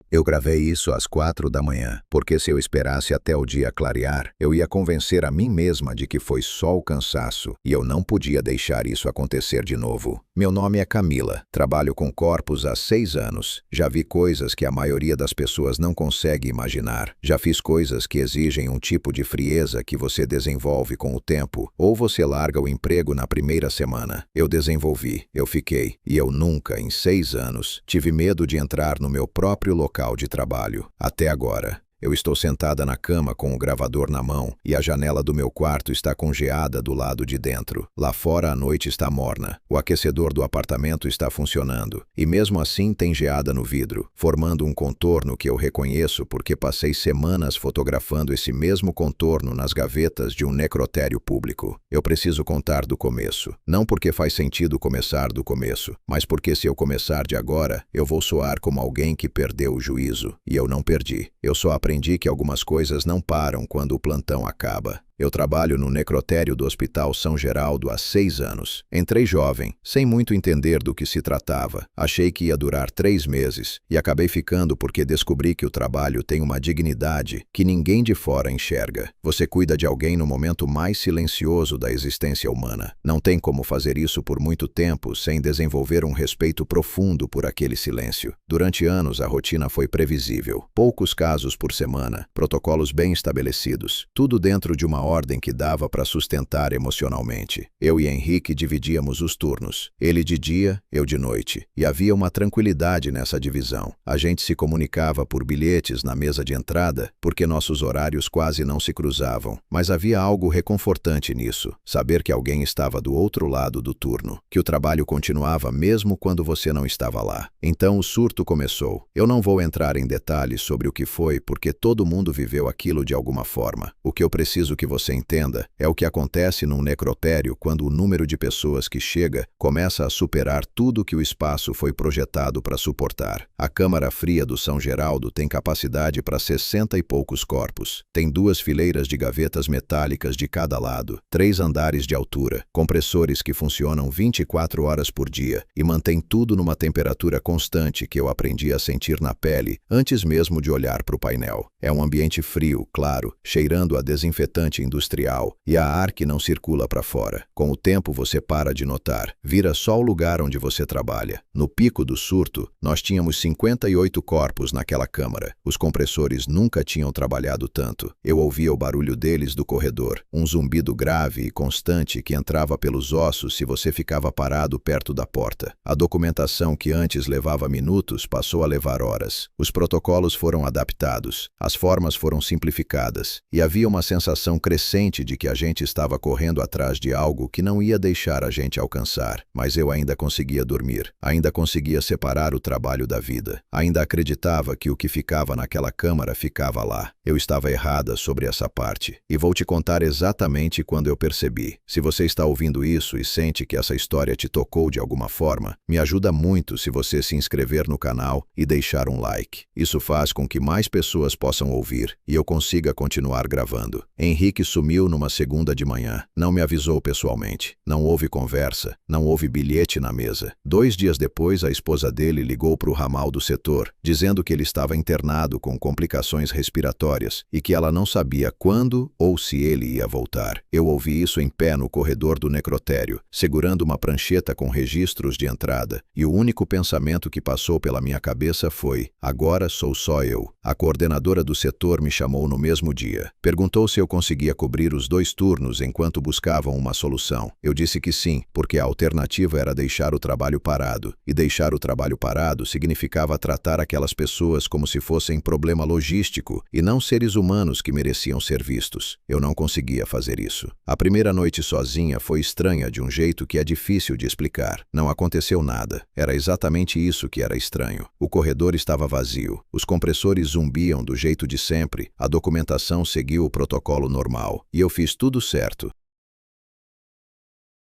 Eu gravei isso às 4 da manhã, porque se eu esperasse até o dia clarear, eu ia convencer a mim mesma de que foi só o cansaço e eu não podia deixar isso acontecer de novo. Meu nome é Camila, trabalho com corpos há 6 anos. Já vi coisas que a maioria das pessoas não consegue imaginar. Já fiz coisas que exigem um tipo de frieza que você desenvolve com o tempo, ou você larga o emprego na primeira semana. Eu desenvolvi, eu fiquei, e eu nunca, em 6 anos, tive medo de entrar no meu próprio local de trabalho. Até agora. Eu estou sentada na cama com o gravador na mão e a janela do meu quarto está congeada do lado de dentro. Lá fora a noite está morna. O aquecedor do apartamento está funcionando. E mesmo assim tem geada no vidro, formando um contorno que eu reconheço porque passei semanas fotografando esse mesmo contorno nas gavetas de um necrotério público. Eu preciso contar do começo. Não porque faz sentido começar do começo, mas porque se eu começar de agora, eu vou soar como alguém que perdeu o juízo. E eu não perdi. Eu só aprendi que algumas coisas não param quando o plantão acaba. Eu trabalho no necrotério do Hospital São Geraldo há 6 anos. Entrei jovem, sem muito entender do que se tratava. Achei que ia durar 3 meses e acabei ficando porque descobri que o trabalho tem uma dignidade que ninguém de fora enxerga. Você cuida de alguém no momento mais silencioso da existência humana. Não tem como fazer isso por muito tempo sem desenvolver um respeito profundo por aquele silêncio. Durante anos a rotina foi previsível. Poucos casos por semana, protocolos bem estabelecidos, tudo dentro de uma ordem que dava para sustentar emocionalmente. Eu e Henrique dividíamos os turnos. Ele de dia, eu de noite. E havia uma tranquilidade nessa divisão. A gente se comunicava por bilhetes na mesa de entrada, porque nossos horários quase não se cruzavam. Mas havia algo reconfortante nisso. Saber que alguém estava do outro lado do turno. Que o trabalho continuava mesmo quando você não estava lá. Então o surto começou. Eu não vou entrar em detalhes sobre o que foi, porque todo mundo viveu aquilo de alguma forma. O que eu preciso que você entenda é o que acontece num necrotério quando o número de pessoas que chega começa a superar tudo que o espaço foi projetado para suportar. A Câmara Fria do São Geraldo tem capacidade para 60 e poucos corpos. Tem 2 fileiras de gavetas metálicas de cada lado, 3 andares de altura, compressores que funcionam 24 horas por dia e mantém tudo numa temperatura constante que eu aprendi a sentir na pele antes mesmo de olhar para o painel. É um ambiente frio, claro, cheirando a desinfetante industrial e a ar que não circula para fora. Com o tempo você para de notar, vira só o lugar onde você trabalha. No pico do surto, nós tínhamos 58 corpos naquela câmara. Os compressores nunca tinham trabalhado tanto. Eu ouvia o barulho deles do corredor, um zumbido grave e constante que entrava pelos ossos se você ficava parado perto da porta. A documentação que antes levava minutos passou a levar horas. Os protocolos foram adaptados, as formas foram simplificadas e havia uma sensação crescente de que a gente estava correndo atrás de algo que não ia deixar a gente alcançar. Mas eu ainda conseguia dormir, ainda conseguia separar o trabalho da vida, ainda acreditava que o que ficava naquela câmara ficava lá. Eu estava errada sobre essa parte, e vou te contar exatamente quando eu percebi. Se você está ouvindo isso e sente que essa história te tocou de alguma forma, me ajuda muito se você se inscrever no canal e deixar um like. Isso faz com que mais pessoas possam ouvir e eu consiga continuar gravando. Henrique sumiu numa segunda de manhã. Não me avisou pessoalmente. Não houve conversa. Não houve bilhete na mesa. 2 dias depois, a esposa dele ligou para o ramal do setor, dizendo que ele estava internado com complicações respiratórias e que ela não sabia quando ou se ele ia voltar. Eu ouvi isso em pé no corredor do necrotério, segurando uma prancheta com registros de entrada, e o único pensamento que passou pela minha cabeça foi: agora sou só eu. A coordenadora do setor me chamou no mesmo dia. Perguntou se eu conseguia cobrir os 2 turnos enquanto buscavam uma solução. Eu disse que sim, porque a alternativa era deixar o trabalho parado. E deixar o trabalho parado significava tratar aquelas pessoas como se fossem problema logístico e não seres humanos que mereciam ser vistos. Eu não conseguia fazer isso. A primeira noite sozinha foi estranha de um jeito que é difícil de explicar. Não aconteceu nada. Era exatamente isso que era estranho. O corredor estava vazio. Os compressores zumbiam do jeito de sempre. A documentação seguiu o protocolo normal. E eu fiz tudo certo.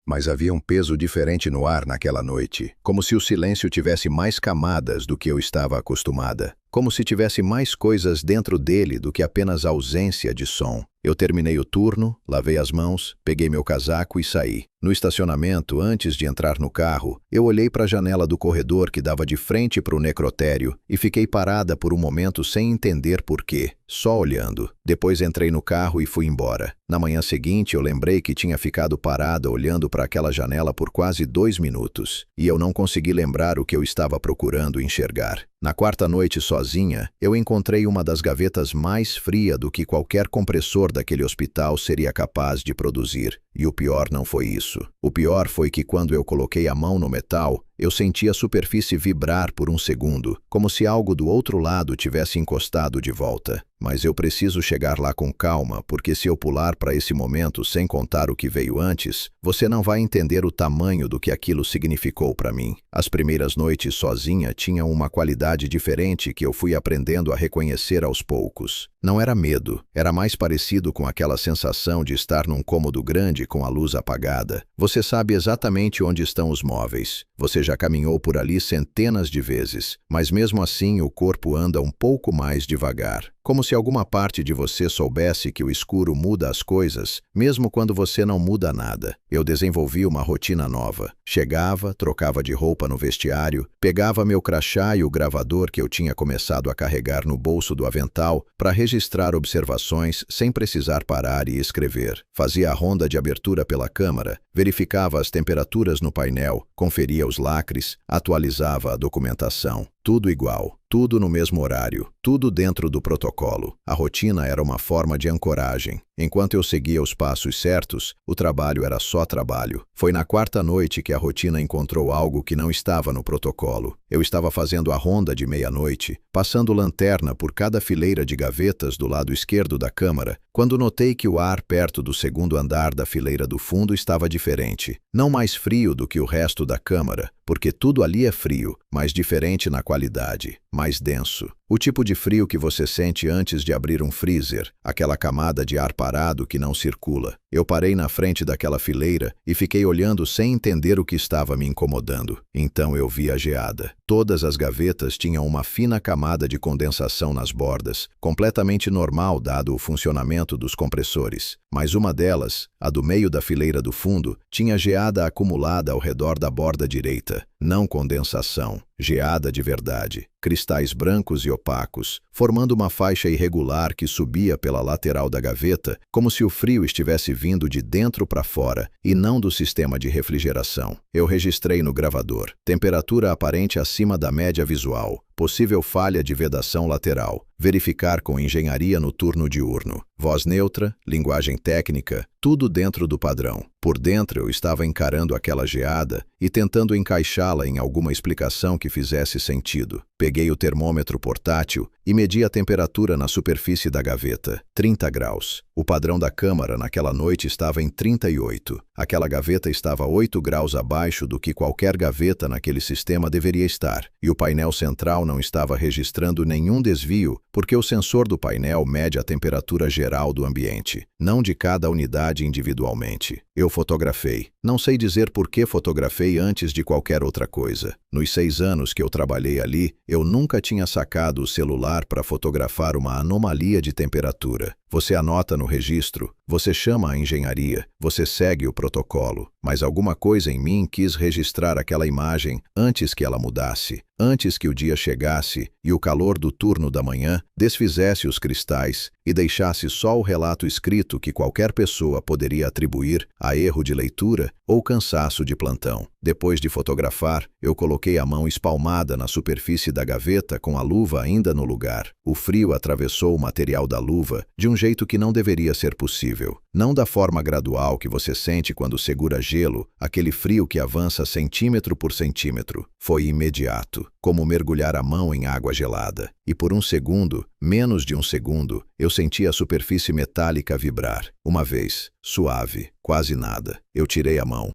Mas havia um peso diferente no ar naquela noite, como se o silêncio tivesse mais camadas do que eu estava acostumada. como se tivesse mais coisas dentro dele do que apenas ausência de som. Eu terminei o turno, lavei as mãos, peguei meu casaco e saí. No estacionamento, antes de entrar no carro, eu olhei para a janela do corredor que dava de frente para o necrotério e fiquei parada por um momento sem entender por quê, só olhando. Depois entrei no carro e fui embora. Na manhã seguinte, eu lembrei que tinha ficado parada olhando para aquela janela por quase 2 minutos, e eu não consegui lembrar o que eu estava procurando enxergar. Na quarta noite sozinha, eu encontrei uma das gavetas mais fria do que qualquer compressor daquele hospital seria capaz de produzir. E o pior não foi isso. O pior foi que quando eu coloquei a mão no metal, eu senti a superfície vibrar por um segundo, como se algo do outro lado tivesse encostado de volta. Mas eu preciso chegar lá com calma, porque se eu pular para esse momento sem contar o que veio antes, você não vai entender o tamanho do que aquilo significou para mim. As primeiras noites sozinha tinham uma qualidade diferente que eu fui aprendendo a reconhecer aos poucos. Não era medo, era mais parecido com aquela sensação de estar num cômodo grande com a luz apagada. Você sabe exatamente onde estão os móveis. Você já caminhou por ali centenas de vezes, mas mesmo assim o corpo anda um pouco mais devagar. Como se alguma parte de você soubesse que o escuro muda as coisas, mesmo quando você não muda nada. Eu desenvolvi uma rotina nova. Chegava, trocava de roupa no vestiário, pegava meu crachá e o gravador que eu tinha começado a carregar no bolso do avental para registrar observações sem precisar parar e escrever. Fazia a ronda de abertura pela câmara, verificava as temperaturas no painel, conferia os lacres, atualizava a documentação. Tudo igual, tudo no mesmo horário, tudo dentro do protocolo. A rotina era uma forma de ancoragem. Enquanto eu seguia os passos certos, o trabalho era só trabalho. Foi na quarta noite que a rotina encontrou algo que não estava no protocolo. Eu estava fazendo a ronda de meia-noite, passando lanterna por cada fileira de gavetas do lado esquerdo da câmara, quando notei que o ar perto do segundo andar da fileira do fundo estava diferente. Não mais frio do que o resto da câmara, porque tudo ali é frio, mas diferente na qualidade, mais denso. O tipo de frio que você sente antes de abrir um freezer, aquela camada de ar parado que não circula. Eu parei na frente daquela fileira e fiquei olhando sem entender o que estava me incomodando. Então eu vi a geada. Todas as gavetas tinham uma fina camada de condensação nas bordas, completamente normal dado o funcionamento dos compressores. Mas uma delas, a do meio da fileira do fundo, tinha geada acumulada ao redor da borda direita. Não condensação, geada de verdade. Cristais brancos e opacos, formando uma faixa irregular que subia pela lateral da gaveta, como se o frio estivesse vindo de dentro para fora e não do sistema de refrigeração. Eu registrei no gravador. Temperatura aparente acima da média visual. Possível falha de vedação lateral. Verificar com engenharia no turno diurno. Voz neutra, linguagem técnica, tudo dentro do padrão. Por dentro eu estava encarando aquela geada e tentando encaixá-la em alguma explicação que fizesse sentido. Peguei o termômetro portátil e medi a temperatura na superfície da gaveta, 30 graus. O padrão da câmara naquela noite estava em 38. Aquela gaveta estava 8 graus abaixo do que qualquer gaveta naquele sistema deveria estar, e o painel central não estava registrando nenhum desvio, porque o sensor do painel mede a temperatura geral do ambiente, não de cada unidade individualmente. Eu fotografei. Não sei dizer por que fotografei antes de qualquer outra coisa. Nos 6 anos que eu trabalhei ali, eu nunca tinha sacado o celular para fotografar uma anomalia de temperatura. Você anota no registro, você chama a engenharia, você segue o protocolo, mas alguma coisa em mim quis registrar aquela imagem antes que ela mudasse, antes que o dia chegasse e o calor do turno da manhã desfizesse os cristais e deixasse só o relato escrito que qualquer pessoa poderia atribuir a erro de leitura ou cansaço de plantão. Depois de fotografar, eu coloquei a mão espalmada na superfície da gaveta com a luva ainda no lugar. O frio atravessou o material da luva de um jeito que não deveria ser possível. Não da forma gradual que você sente quando segura gelo, aquele frio que avança centímetro por centímetro. Foi imediato, como mergulhar a mão em água gelada. E por um segundo, menos de um segundo, eu senti a superfície metálica vibrar. Uma vez, suave, quase nada. Eu tirei a mão.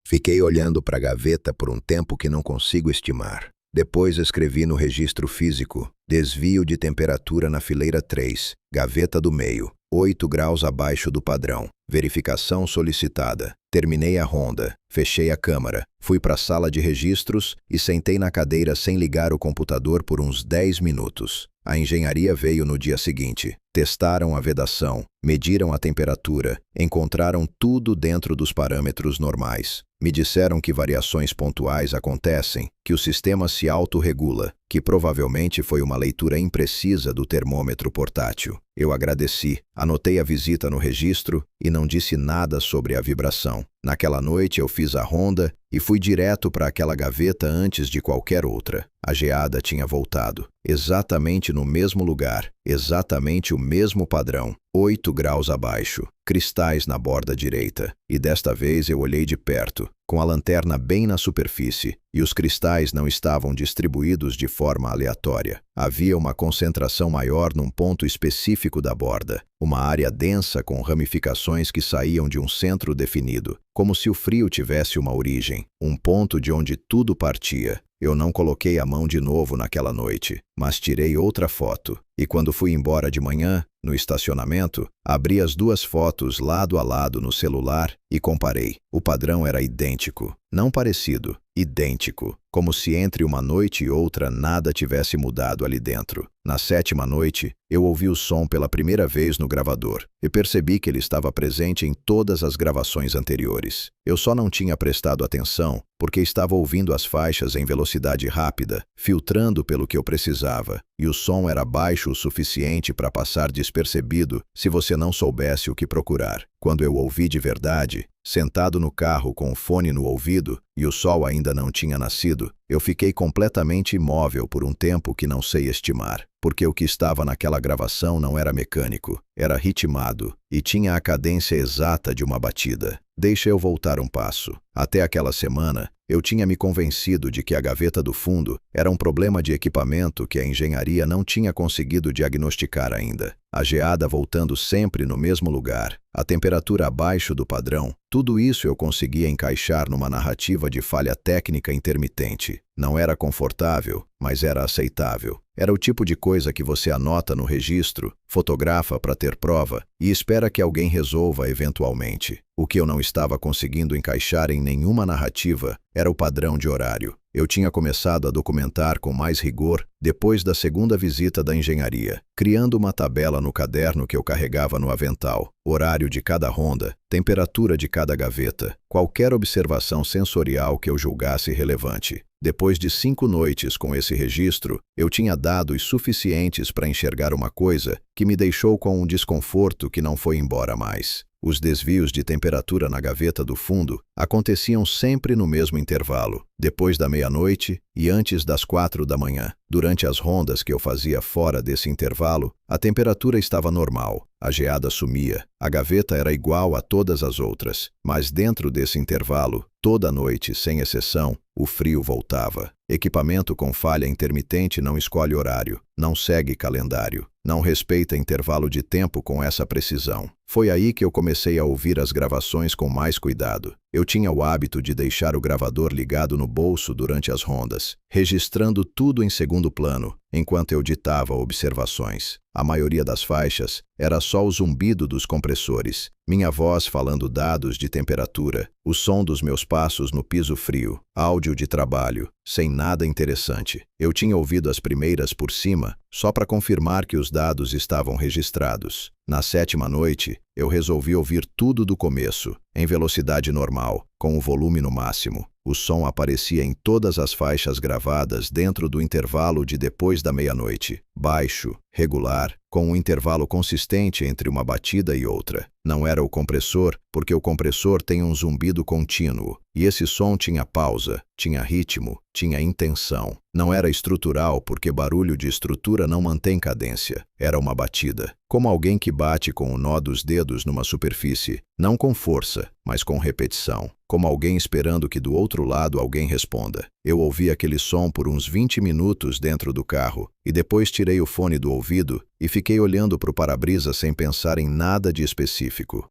Fiquei olhando para a gaveta por um tempo que não consigo estimar. Depois escrevi no registro físico: desvio de temperatura na fileira 3, gaveta do meio, 8 graus abaixo do padrão. Verificação solicitada. Terminei a ronda, fechei a câmara, fui para a sala de registros e sentei na cadeira sem ligar o computador por uns 10 minutos. A engenharia veio no dia seguinte. Testaram a vedação, mediram a temperatura, encontraram tudo dentro dos parâmetros normais. Me disseram que variações pontuais acontecem, que o sistema se autorregula, que provavelmente foi uma leitura imprecisa do termômetro portátil. Eu agradeci, anotei a visita no registro e não disse nada sobre a vibração. Naquela noite eu fiz a ronda e fui direto para aquela gaveta antes de qualquer outra. A geada tinha voltado, exatamente no mesmo lugar, exatamente o mesmo padrão, 8 graus abaixo, cristais na borda direita. E desta vez eu olhei de perto, com a lanterna bem na superfície, e os cristais não estavam distribuídos de forma aleatória. Havia uma concentração maior num ponto específico da borda, uma área densa com ramificações que saíam de um centro definido, como se o frio tivesse uma origem, um ponto de onde tudo partia. Eu não coloquei a mão de novo naquela noite, mas tirei outra foto. E quando fui embora de manhã, no estacionamento, abri as duas fotos lado a lado no celular e comparei. O padrão era idêntico, não parecido, idêntico, como se entre uma noite e outra nada tivesse mudado ali dentro. Na 7ª noite, eu ouvi o som pela primeira vez no gravador e percebi que ele estava presente em todas as gravações anteriores. Eu só não tinha prestado atenção porque estava ouvindo as faixas em velocidade rápida, filtrando pelo que eu precisava, e o som era baixo o suficiente para passar despercebido se você não soubesse o que procurar. Quando eu ouvi de verdade, sentado no carro com o fone no ouvido e o sol ainda não tinha nascido, eu fiquei completamente imóvel por um tempo que não sei estimar, porque o que estava naquela gravação não era mecânico, era ritmado e tinha a cadência exata de uma batida. Deixa eu voltar um passo. Até aquela semana, eu tinha me convencido de que a gaveta do fundo era um problema de equipamento que a engenharia não tinha conseguido diagnosticar ainda. A geada voltando sempre no mesmo lugar, a temperatura abaixo do padrão, tudo isso eu conseguia encaixar numa narrativa de falha técnica intermitente. Não era confortável, mas era aceitável. Era o tipo de coisa que você anota no registro, fotografa para ter prova e espera que alguém resolva eventualmente. O que eu não estava conseguindo encaixar em nenhuma narrativa era o padrão de horário. Eu tinha começado a documentar com mais rigor depois da segunda visita da engenharia, criando uma tabela no caderno que eu carregava no avental, horário de cada ronda, temperatura de cada gaveta, qualquer observação sensorial que eu julgasse relevante. Depois de 5 noites com esse registro, eu tinha dados suficientes para enxergar uma coisa que me deixou com um desconforto que não foi embora mais. Os desvios de temperatura na gaveta do fundo aconteciam sempre no mesmo intervalo, depois da meia-noite e antes das 4 da manhã. Durante as rondas que eu fazia fora desse intervalo, a temperatura estava normal, a geada sumia, a gaveta era igual a todas as outras, mas dentro desse intervalo, toda noite, sem exceção, o frio voltava. Equipamento com falha intermitente não escolhe horário, não segue calendário, não respeita intervalo de tempo com essa precisão. Foi aí que eu comecei a ouvir as gravações com mais cuidado. Eu tinha o hábito de deixar o gravador ligado no bolso durante as rondas, registrando tudo em segundo plano, enquanto eu ditava observações. A maioria das faixas era só o zumbido dos compressores, minha voz falando dados de temperatura, o som dos meus passos no piso frio, áudio de trabalho, sem nada interessante. Eu tinha ouvido as primeiras por cima, só para confirmar que os dados estavam registrados. Na 7ª noite, eu resolvi ouvir tudo do começo, em velocidade normal, com o volume no máximo. O som aparecia em todas as faixas gravadas dentro do intervalo de depois da meia-noite. Baixo, regular, com um intervalo consistente entre uma batida e outra. Não era o compressor, porque o compressor tem um zumbido contínuo. E esse som tinha pausa, tinha ritmo, tinha intenção. Não era estrutural, porque barulho de estrutura não mantém cadência. Era uma batida. Como alguém que bate com o nó dos dedos numa superfície. Não com força, mas com repetição. Como alguém esperando que do outro lado alguém responda. Eu ouvi aquele som por uns 20 minutos dentro do carro, e depois tirei o fone do ouvido e fiquei olhando para o para-brisa sem pensar em nada de específico.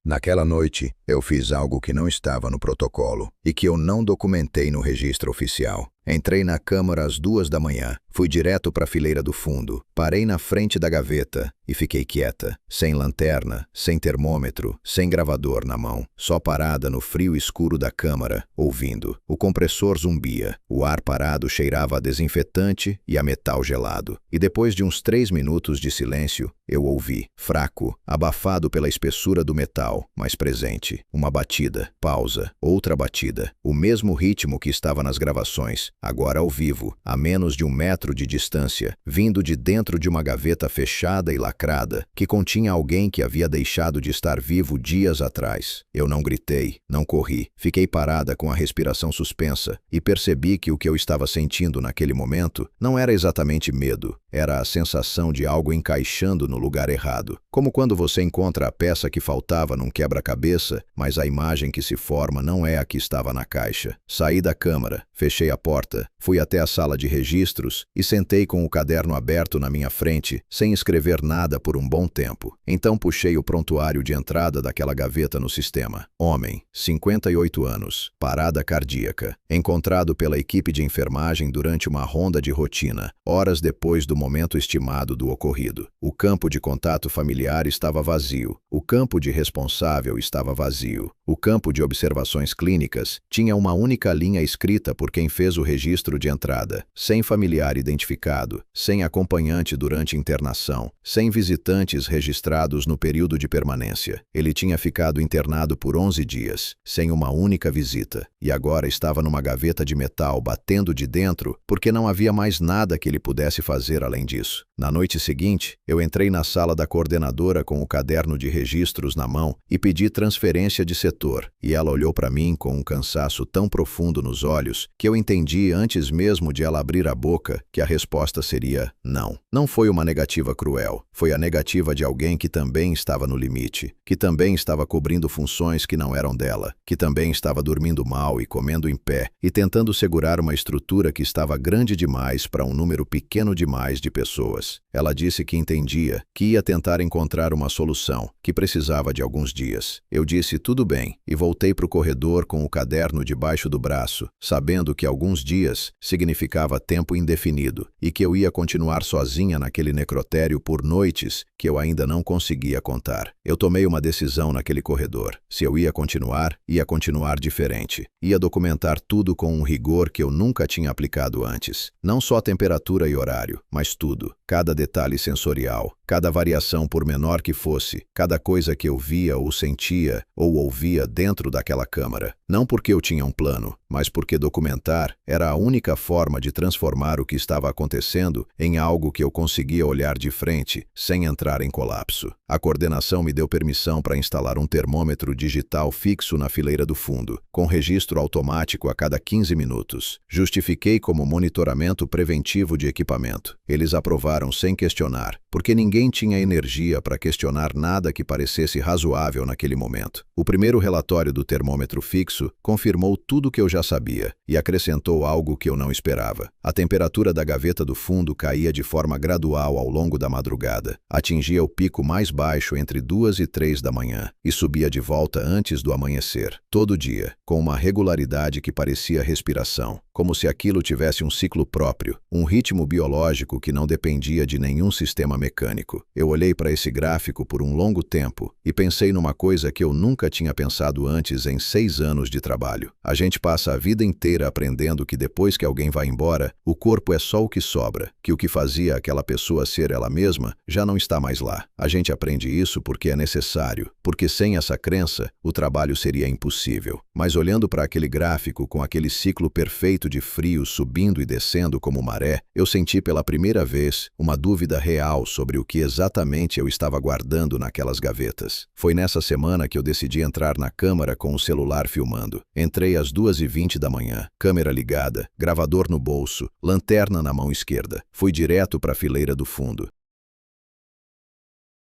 Naquela noite, eu fiz algo que não estava no protocolo e que eu não documentei no registro oficial. Entrei na câmara às 2 da manhã, fui direto para a fileira do fundo, parei na frente da gaveta e fiquei quieta, sem lanterna, sem termômetro, sem gravador na mão, só parada no frio escuro da câmara, ouvindo. O compressor zumbia, o ar parado cheirava a desinfetante e a metal gelado. E depois de uns 3 minutos de silêncio, eu ouvi, fraco, abafado pela espessura do metal, mas presente, uma batida, pausa, outra batida, o mesmo ritmo que estava nas gravações, agora ao vivo, a menos de 1 metro de distância, vindo de dentro de uma gaveta fechada e lacrada, que continha alguém que havia deixado de estar vivo dias atrás. Eu não gritei, não corri, fiquei parada com a respiração suspensa e percebi que o que eu estava sentindo naquele momento não era exatamente medo, era a sensação de algo encaixando no lugar errado. Como quando você encontra a peça que faltava num quebra-cabeça, mas a imagem que se forma não é a que estava na caixa. Saí da câmara, fechei a porta, fui até a sala de registros e sentei com o caderno aberto na minha frente, sem escrever nada por um bom tempo. Então puxei o prontuário de entrada daquela gaveta no sistema. Homem, 58 anos, parada cardíaca, encontrado pela equipe de enfermagem durante uma ronda de rotina, horas depois do momento estimado do ocorrido. O campo de contato familiar estava vazio, o campo de responsável estava vazio. O campo de observações clínicas tinha uma única linha escrita por quem fez o registro de entrada, sem familiar identificado, sem acompanhante durante internação, sem visitantes registrados no período de permanência. Ele tinha ficado internado por 11 dias, sem uma única visita, e agora estava numa gaveta de metal batendo de dentro porque não havia mais nada que ele pudesse fazer além disso. Na noite seguinte, eu entrei na sala da coordenadora com o caderno de registros na mão e pedi transferência de setor, e ela olhou para mim com um cansaço tão profundo nos olhos que eu entendi antes mesmo de ela abrir a boca que a resposta seria não. Não foi uma negativa cruel, foi a negativa de alguém que também estava no limite, que também estava cobrindo funções que não eram dela, que também estava dormindo mal e comendo em pé e tentando segurar uma estrutura que estava grande demais para um número pequeno demais de pessoas. Ela disse que entendia, que ia tentar encontrar uma solução, que precisava de alguns dias. Eu disse tudo bem e voltei para o corredor com o caderno debaixo do braço, sabendo que alguns dias significava tempo indefinido e que eu ia continuar sozinha naquele necrotério por noites que eu ainda não conseguia contar. Eu tomei uma decisão naquele corredor. Se eu ia continuar diferente. Ia documentar tudo com um rigor que eu nunca tinha aplicado antes. Não só temperatura e horário, mas tudo. Cada detalhe sensorial, cada variação por menor que fosse, cada coisa que eu via ou sentia ou ouvia dentro daquela câmara. Não porque eu tinha um plano, mas porque documentar era a única forma de transformar o que estava acontecendo em algo que eu conseguia olhar de frente, sem entrar em colapso. A coordenação me deu permissão para instalar um termômetro digital fixo na fileira do fundo, com registro automático a cada 15 minutos. Justifiquei como monitoramento preventivo de equipamento. Eles aprovaram sem questionar, porque ninguém tinha energia para questionar nada que parecesse razoável naquele momento. O primeiro relatório do termômetro fixo confirmou tudo que eu já sabia e acrescentou algo que eu não esperava. A temperatura da gaveta do fundo caía de forma gradual ao longo da madrugada, atingia o pico mais baixo entre 2 e 3 da manhã e subia de volta antes do amanhecer, todo dia, com uma regularidade que parecia respiração, como se aquilo tivesse um ciclo próprio, um ritmo biológico que não dependia de nenhum sistema mecânico. Eu olhei para esse gráfico por um longo tempo e pensei numa coisa que eu nunca tinha pensado antes em 6 anos de trabalho. A gente passa a vida inteira aprendendo que depois que alguém vai embora, o corpo é só o que sobra, que o que fazia aquela pessoa ser ela mesma já não está mais lá. A gente aprende isso porque é necessário, porque sem essa crença, o trabalho seria impossível. Mas olhando para aquele gráfico com aquele ciclo perfeito de frio subindo e descendo como maré, eu senti pela primeira vez uma dúvida real sobre o que exatamente eu estava guardando naquelas gavetas. Foi nessa semana que eu decidi entrar na câmara com o celular filmando. Entrei às 2h20 da manhã, câmera ligada, gravador no bolso, lanterna na mão esquerda. Fui direto para a fileira do fundo.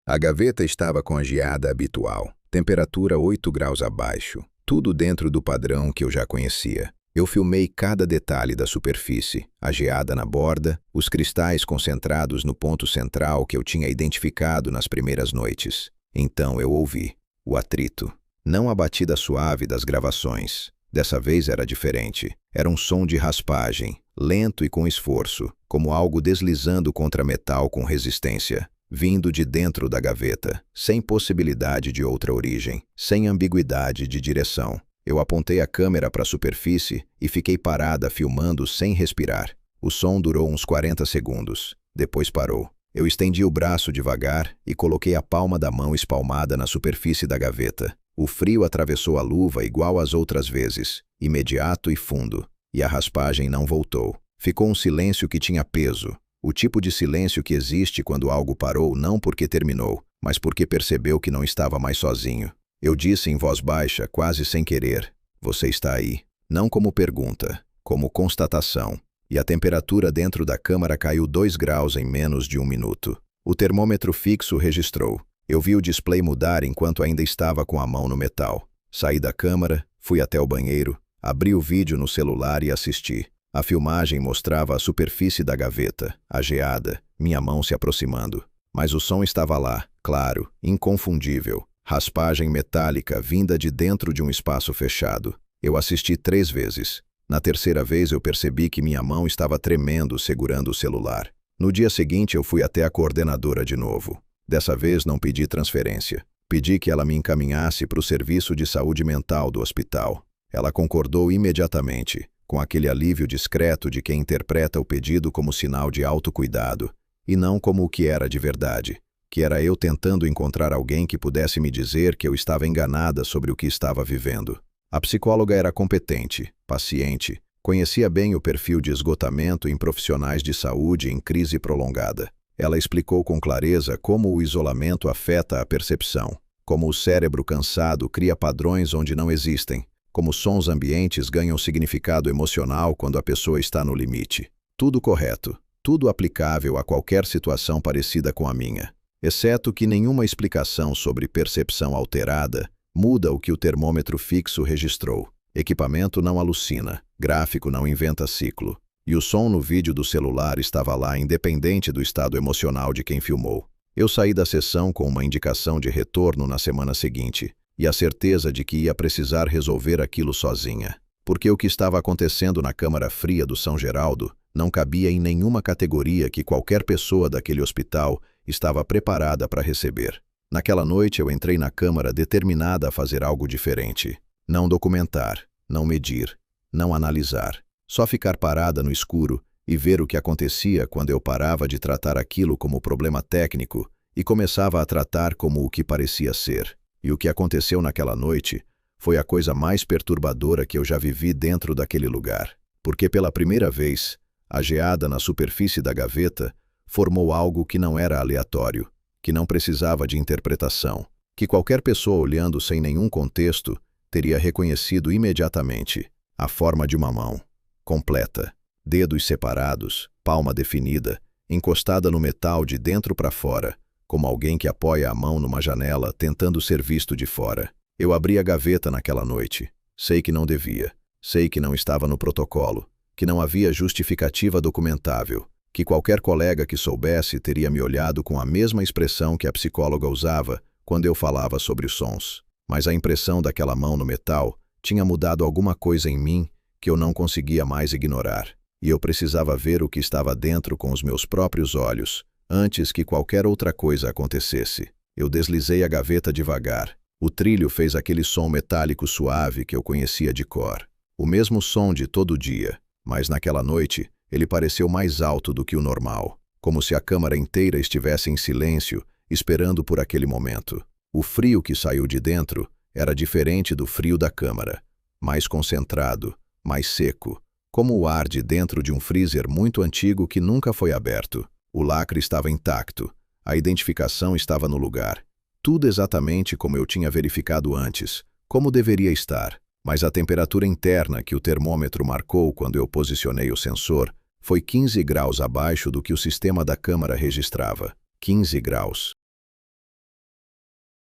A gaveta estava com a geada habitual, temperatura 8 graus abaixo, tudo dentro do padrão que eu já conhecia. Eu filmei cada detalhe da superfície, a geada na borda, os cristais concentrados no ponto central que eu tinha identificado nas primeiras noites. Então eu ouvi. o atrito. Não a batida suave das gravações. Dessa vez era diferente. Era um som de raspagem, lento e com esforço, como algo deslizando contra metal com resistência, vindo de dentro da gaveta, sem possibilidade de outra origem, sem ambiguidade de direção. Eu apontei a câmera para a superfície e fiquei parada filmando sem respirar. O som durou uns 40 segundos. Depois parou. Eu estendi o braço devagar e coloquei a palma da mão espalmada na superfície da gaveta. O frio atravessou a luva igual às outras vezes, imediato e fundo, e a raspagem não voltou. Ficou um silêncio que tinha peso, o tipo de silêncio que existe quando algo parou não porque terminou, mas porque percebeu que não estava mais sozinho. Eu disse em voz baixa, quase sem querer, "Você está aí." Não como pergunta, como constatação. E a temperatura dentro da câmara caiu 2 graus em menos de 1 minuto. O termômetro fixo registrou. Eu vi o display mudar enquanto ainda estava com a mão no metal. Saí da câmara, fui até o banheiro, abri o vídeo no celular e assisti. A filmagem mostrava a superfície da gaveta, a geada, minha mão se aproximando. Mas o som estava lá, claro, inconfundível. Raspagem metálica vinda de dentro de um espaço fechado. Eu assisti 3 vezes. Na terceira vez eu percebi que minha mão estava tremendo segurando o celular. No dia seguinte eu fui até a coordenadora de novo. Dessa vez não pedi transferência. Pedi que ela me encaminhasse para o serviço de saúde mental do hospital. Ela concordou imediatamente, com aquele alívio discreto de quem interpreta o pedido como sinal de autocuidado, e não como o que era de verdade, que era eu tentando encontrar alguém que pudesse me dizer que eu estava enganada sobre o que estava vivendo. A psicóloga era competente, paciente, conhecia bem o perfil de esgotamento em profissionais de saúde em crise prolongada. Ela explicou com clareza como o isolamento afeta a percepção, como o cérebro cansado cria padrões onde não existem, como sons ambientes ganham significado emocional quando a pessoa está no limite. Tudo correto, tudo aplicável a qualquer situação parecida com a minha, exceto que nenhuma explicação sobre percepção alterada muda o que o termômetro fixo registrou. Equipamento não alucina, gráfico não inventa ciclo. E o som no vídeo do celular estava lá independente do estado emocional de quem filmou. Eu saí da sessão com uma indicação de retorno na semana seguinte, e a certeza de que ia precisar resolver aquilo sozinha. Porque o que estava acontecendo na Câmara Fria do São Geraldo não cabia em nenhuma categoria que qualquer pessoa daquele hospital estava preparada para receber. Naquela noite eu entrei na Câmara determinada a fazer algo diferente. Não documentar, não medir, não analisar. Só ficar parada no escuro e ver o que acontecia quando eu parava de tratar aquilo como problema técnico e começava a tratar como o que parecia ser. E o que aconteceu naquela noite foi a coisa mais perturbadora que eu já vivi dentro daquele lugar. Porque pela primeira vez, a geada na superfície da gaveta formou algo que não era aleatório, que não precisava de interpretação, que qualquer pessoa olhando sem nenhum contexto teria reconhecido imediatamente a forma de uma mão. Completa, dedos separados, palma definida, encostada no metal de dentro para fora, como alguém que apoia a mão numa janela tentando ser visto de fora. Eu abri a gaveta naquela noite. Sei que não devia. Sei que não estava no protocolo, que não havia justificativa documentável, que qualquer colega que soubesse teria me olhado com a mesma expressão que a psicóloga usava quando eu falava sobre os sons. Mas a impressão daquela mão no metal tinha mudado alguma coisa em mim que eu não conseguia mais ignorar, e eu precisava ver o que estava dentro com os meus próprios olhos, antes que qualquer outra coisa acontecesse. Eu deslizei a gaveta devagar. O trilho fez aquele som metálico suave que eu conhecia de cor. O mesmo som de todo dia, mas naquela noite ele pareceu mais alto do que o normal, como se a câmara inteira estivesse em silêncio, esperando por aquele momento. O frio que saiu de dentro era diferente do frio da câmara, mais concentrado, mais seco, como o ar de dentro de um freezer muito antigo que nunca foi aberto. O lacre estava intacto, a identificação estava no lugar. Tudo exatamente como eu tinha verificado antes, como deveria estar. Mas a temperatura interna que o termômetro marcou quando eu posicionei o sensor foi 15 graus abaixo do que o sistema da câmara registrava. 15 graus.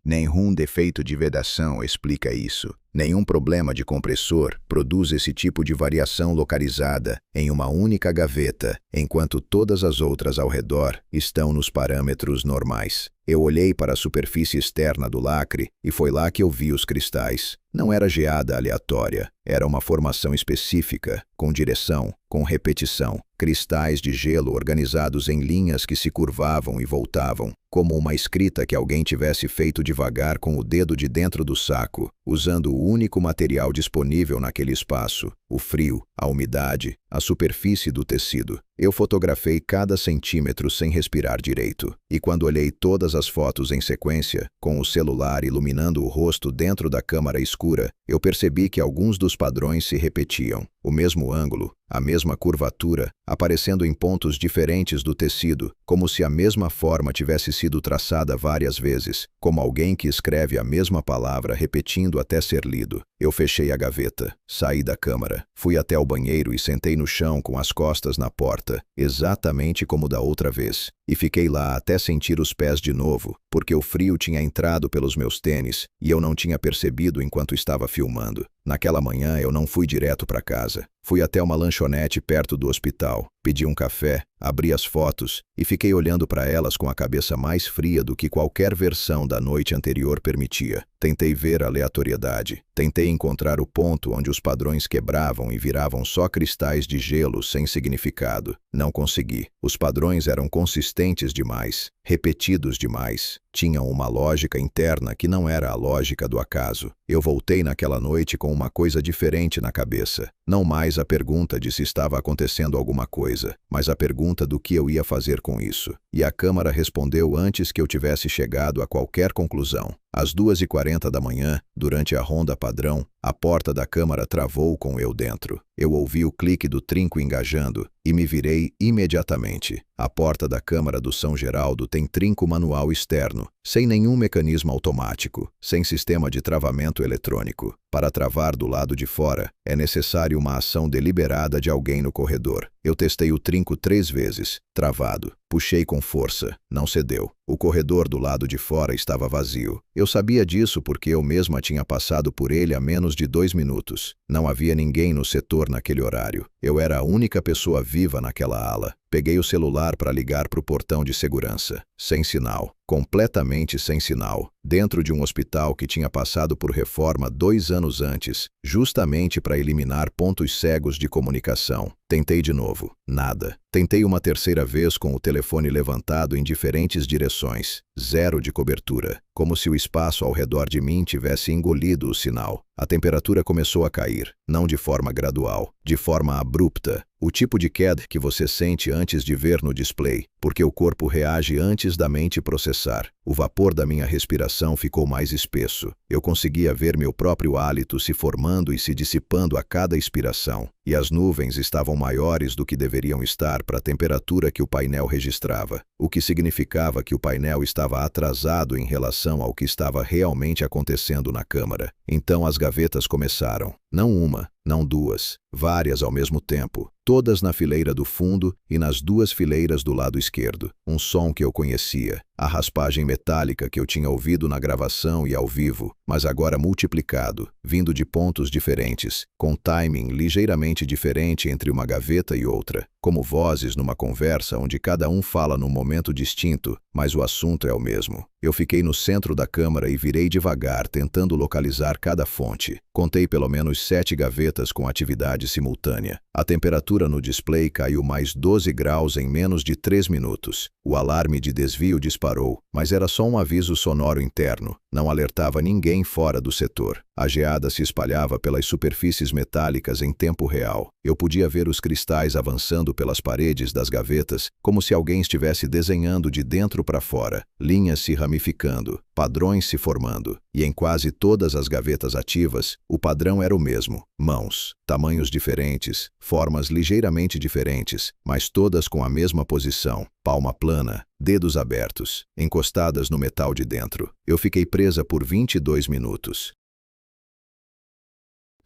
Nenhum defeito de vedação explica isso. Nenhum problema de compressor produz esse tipo de variação localizada em uma única gaveta, enquanto todas as outras ao redor estão nos parâmetros normais. Eu olhei para a superfície externa do lacre e foi lá que eu vi os cristais. Não era geada aleatória, era uma formação específica, com direção, com repetição. Cristais de gelo organizados em linhas que se curvavam e voltavam, como uma escrita que alguém tivesse feito devagar com o dedo de dentro do saco, usando o único material disponível naquele espaço: o frio, a umidade, a superfície do tecido. Eu fotografei cada centímetro sem respirar direito, e quando olhei todas as fotos em sequência, com o celular iluminando o rosto dentro da câmara escura, eu percebi que alguns dos padrões se repetiam. O mesmo ângulo, a mesma curvatura, aparecendo em pontos diferentes do tecido, como se a mesma forma tivesse sido traçada várias vezes, como alguém que escreve a mesma palavra repetindo até ser lido. Eu fechei a gaveta, saí da câmara, fui até o banheiro e sentei no chão com as costas na porta, exatamente como da outra vez, e fiquei lá até sentir os pés de novo, porque o frio tinha entrado pelos meus tênis e eu não tinha percebido enquanto estava filmando. Naquela manhã eu não fui direto para casa. Fui até uma lanchonete perto do hospital, pedi um café, abri as fotos e fiquei olhando para elas com a cabeça mais fria do que qualquer versão da noite anterior permitia. Tentei ver a aleatoriedade, tentei encontrar o ponto onde os padrões quebravam e viravam só cristais de gelo sem significado. Não consegui. Os padrões eram consistentes demais, repetidos demais. Tinham uma lógica interna que não era a lógica do acaso. Eu voltei naquela noite com uma coisa diferente na cabeça. Não mais a pergunta de se estava acontecendo alguma coisa, mas a pergunta do que eu ia fazer com isso. E a câmara respondeu antes que eu tivesse chegado a qualquer conclusão. Às 2h40 da manhã, durante a ronda padrão, a porta da câmara travou com eu dentro. Eu ouvi o clique do trinco engajando e me virei imediatamente. A porta da câmara do São Geraldo tem trinco manual externo, sem nenhum mecanismo automático, sem sistema de travamento eletrônico. Para travar do lado de fora, é necessário uma ação deliberada de alguém no corredor. Eu testei o trinco 3 vezes, travado. Puxei com força, não cedeu. O corredor do lado de fora estava vazio. Eu sabia disso porque eu mesma tinha passado por ele há menos de 2 minutos. Não havia ninguém no setor naquele horário. Eu era a única pessoa viva naquela ala. Peguei o celular para ligar para o portão de segurança. Sem sinal. Completamente sem sinal. Dentro de um hospital que tinha passado por reforma 2 anos antes, justamente para eliminar pontos cegos de comunicação. Tentei de novo. Nada. Tentei uma terceira vez com o telefone levantado em diferentes direções. Zero de cobertura. Como se o espaço ao redor de mim tivesse engolido o sinal. A temperatura começou a cair, não de forma gradual, de forma abrupta. O tipo de queda que você sente antes de ver no display, porque o corpo reage antes da mente processar. O vapor da minha respiração ficou mais espesso. Eu conseguia ver meu próprio hálito se formando e se dissipando a cada expiração. E as nuvens estavam maiores do que deveriam estar para a temperatura que o painel registrava, o que significava que o painel estava atrasado em relação ao que estava realmente acontecendo na câmara. Então as gavetas começaram. Não uma, não duas, várias ao mesmo tempo, todas na fileira do fundo e nas 2 fileiras do lado esquerdo. Um som que eu conhecia, a raspagem metálica que eu tinha ouvido na gravação e ao vivo, mas agora multiplicado, vindo de pontos diferentes, com timing ligeiramente diferente entre uma gaveta e outra, como vozes numa conversa onde cada um fala num momento distinto, mas o assunto é o mesmo. Eu fiquei no centro da câmara e virei devagar, tentando localizar cada fonte. Contei pelo menos 7 gavetas com atividade simultânea. A temperatura no display caiu mais 12 graus em menos de 3 minutos. O alarme de desvio disparou, mas era só um aviso sonoro interno. Não alertava ninguém fora do setor. A geada se espalhava pelas superfícies metálicas em tempo real. Eu podia ver os cristais avançando pelas paredes das gavetas, como se alguém estivesse desenhando de dentro para fora, linhas se ramificando, padrões se formando. E em quase todas as gavetas ativas, o padrão era o mesmo: mãos, tamanhos diferentes, formas ligeiramente diferentes, mas todas com a mesma posição, palma plana, dedos abertos, encostadas no metal de dentro. Eu fiquei presa por 22 minutos.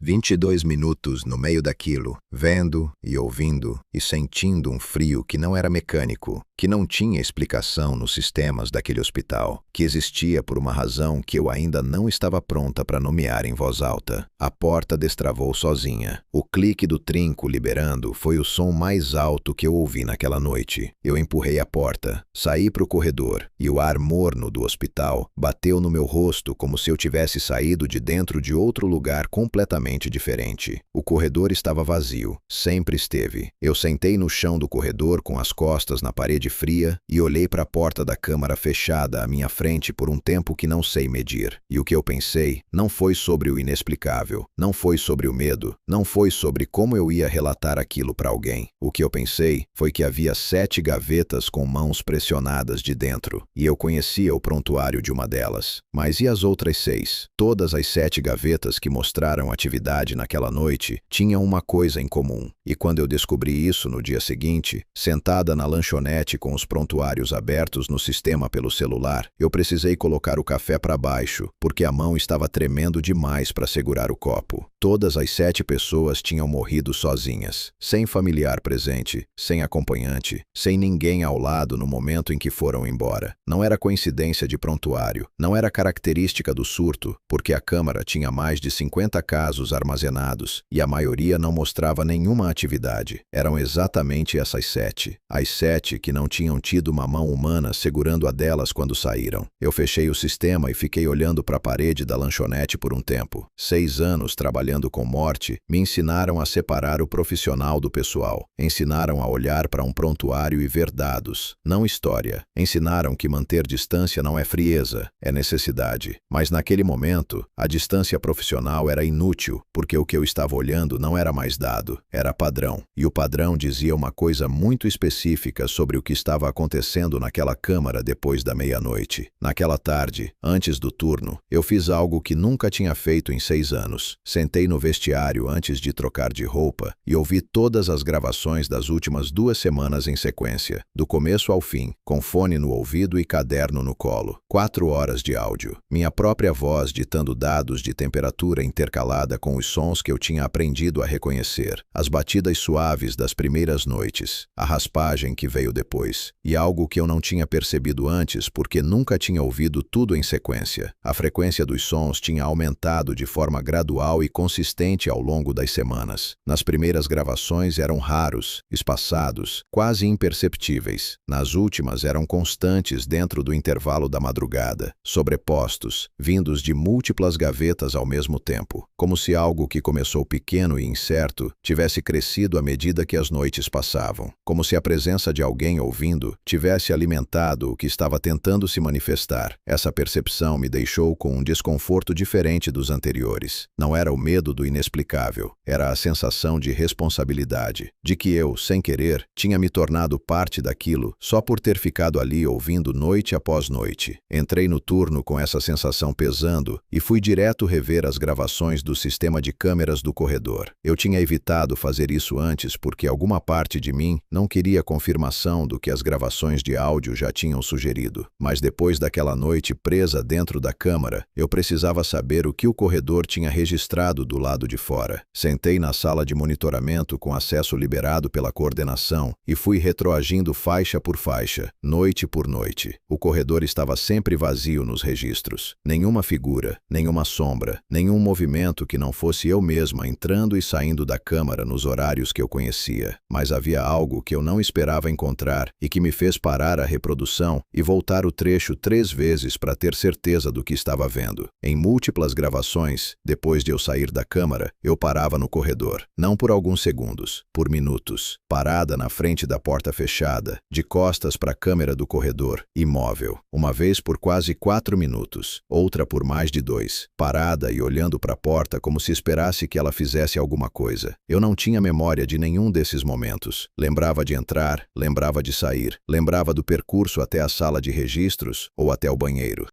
22 minutos no meio daquilo, vendo e ouvindo e sentindo um frio que não era mecânico, que não tinha explicação nos sistemas daquele hospital, que existia por uma razão que eu ainda não estava pronta para nomear em voz alta. A porta destravou sozinha. O clique do trinco liberando foi o som mais alto que eu ouvi naquela noite. Eu empurrei a porta, saí para o corredor e o ar morno do hospital bateu no meu rosto como se eu tivesse saído de dentro de outro lugar completamente diferente. O corredor estava vazio, sempre esteve. Eu sentei no chão do corredor com as costas na parede fria e olhei para a porta da câmara fechada à minha frente por um tempo que não sei medir. E o que eu pensei não foi sobre o inexplicável, não foi sobre o medo, não foi sobre como eu ia relatar aquilo para alguém. O que eu pensei foi que havia 7 gavetas com mãos pressionadas de dentro, e eu conhecia o prontuário de uma delas. Mas e as outras 6? Todas as 7 gavetas que mostraram atividade naquela noite tinham uma coisa em comum. E quando eu descobri isso no dia seguinte, sentada na lanchonete com os prontuários abertos no sistema pelo celular, eu precisei colocar o café para baixo, porque a mão estava tremendo demais para segurar o copo. Todas as 7 pessoas tinham morrido sozinhas, sem familiar presente, sem acompanhante, sem ninguém ao lado no momento em que foram embora. Não era coincidência de prontuário, não era característica do surto, porque a câmara tinha mais de 50 casos armazenados e a maioria não mostrava nenhuma atividade. Eram exatamente essas 7. As 7 que não tinham tido uma mão humana segurando a delas quando saíram. Eu fechei o sistema e fiquei olhando para a parede da lanchonete por um tempo. 6 anos trabalhando com morte me ensinaram a separar o profissional do pessoal. Ensinaram a olhar para um prontuário e ver dados, não história. Ensinaram que manter distância não é frieza, é necessidade. Mas naquele momento, a distância profissional era inútil, porque o que eu estava olhando não era mais dado, era padrão. E o padrão dizia uma coisa muito específica sobre o que estava acontecendo naquela câmara depois da meia-noite. Naquela tarde, antes do turno, eu fiz algo que nunca tinha feito em 6 anos. Sentei no vestiário antes de trocar de roupa e ouvi todas as gravações das últimas 2 semanas em sequência, do começo ao fim, com fone no ouvido e caderno no colo. 4 horas de áudio. Minha própria voz ditando dados de temperatura intercalada com os sons que eu tinha aprendido a reconhecer. As batidas suaves das primeiras noites, a raspagem que veio depois, e algo que eu não tinha percebido antes porque nunca tinha ouvido tudo em sequência. A frequência dos sons tinha aumentado de forma gradual e consistente ao longo das semanas. Nas primeiras gravações eram raros, espaçados, quase imperceptíveis. Nas últimas eram constantes dentro do intervalo da madrugada, sobrepostos, vindos de múltiplas gavetas ao mesmo tempo, como se algo que começou pequeno e incerto tivesse crescido à medida que as noites passavam, como se a presença de alguém ouvindo tivesse alimentado o que estava tentando se manifestar. Essa percepção me deixou com um desconforto diferente dos anteriores. Não era o medo do inexplicável, era a sensação de responsabilidade, de que eu, sem querer, tinha me tornado parte daquilo só por ter ficado ali ouvindo noite após noite. Entrei no turno com essa sensação pesando e fui direto rever as gravações do sistema de câmeras do corredor. Eu tinha evitado fazer isso antes porque alguma parte de mim não queria confirmação do que as gravações de áudio já tinham sugerido. Mas depois daquela noite presa dentro da câmara, eu precisava saber o que o corredor tinha registrado do lado de fora. Sentei na sala de monitoramento com acesso liberado pela coordenação e fui retroagindo faixa por faixa, noite por noite. O corredor estava sempre vazio nos registros. Nenhuma figura, nenhuma sombra, nenhum movimento que não fosse eu mesma entrando e saindo da câmara nos horários que eu conhecia. Mas havia algo que eu não esperava encontrar e que me fez parar a reprodução e voltar o trecho 3 vezes para ter certeza do que estava vendo. Em múltiplas gravações, depois de eu sair da câmara, eu parava no corredor. Não por alguns segundos, por minutos. Parada na frente da porta fechada, de costas para a câmera do corredor, imóvel. Uma vez por quase 4 minutos, outra por mais de 2. Parada e olhando para a porta como se esperasse que ela fizesse alguma coisa. Eu não tinha memória de nenhum desses momentos. Lembrava de entrar, lembrava de sair, lembrava do percurso até a sala de registros ou até o banheiro.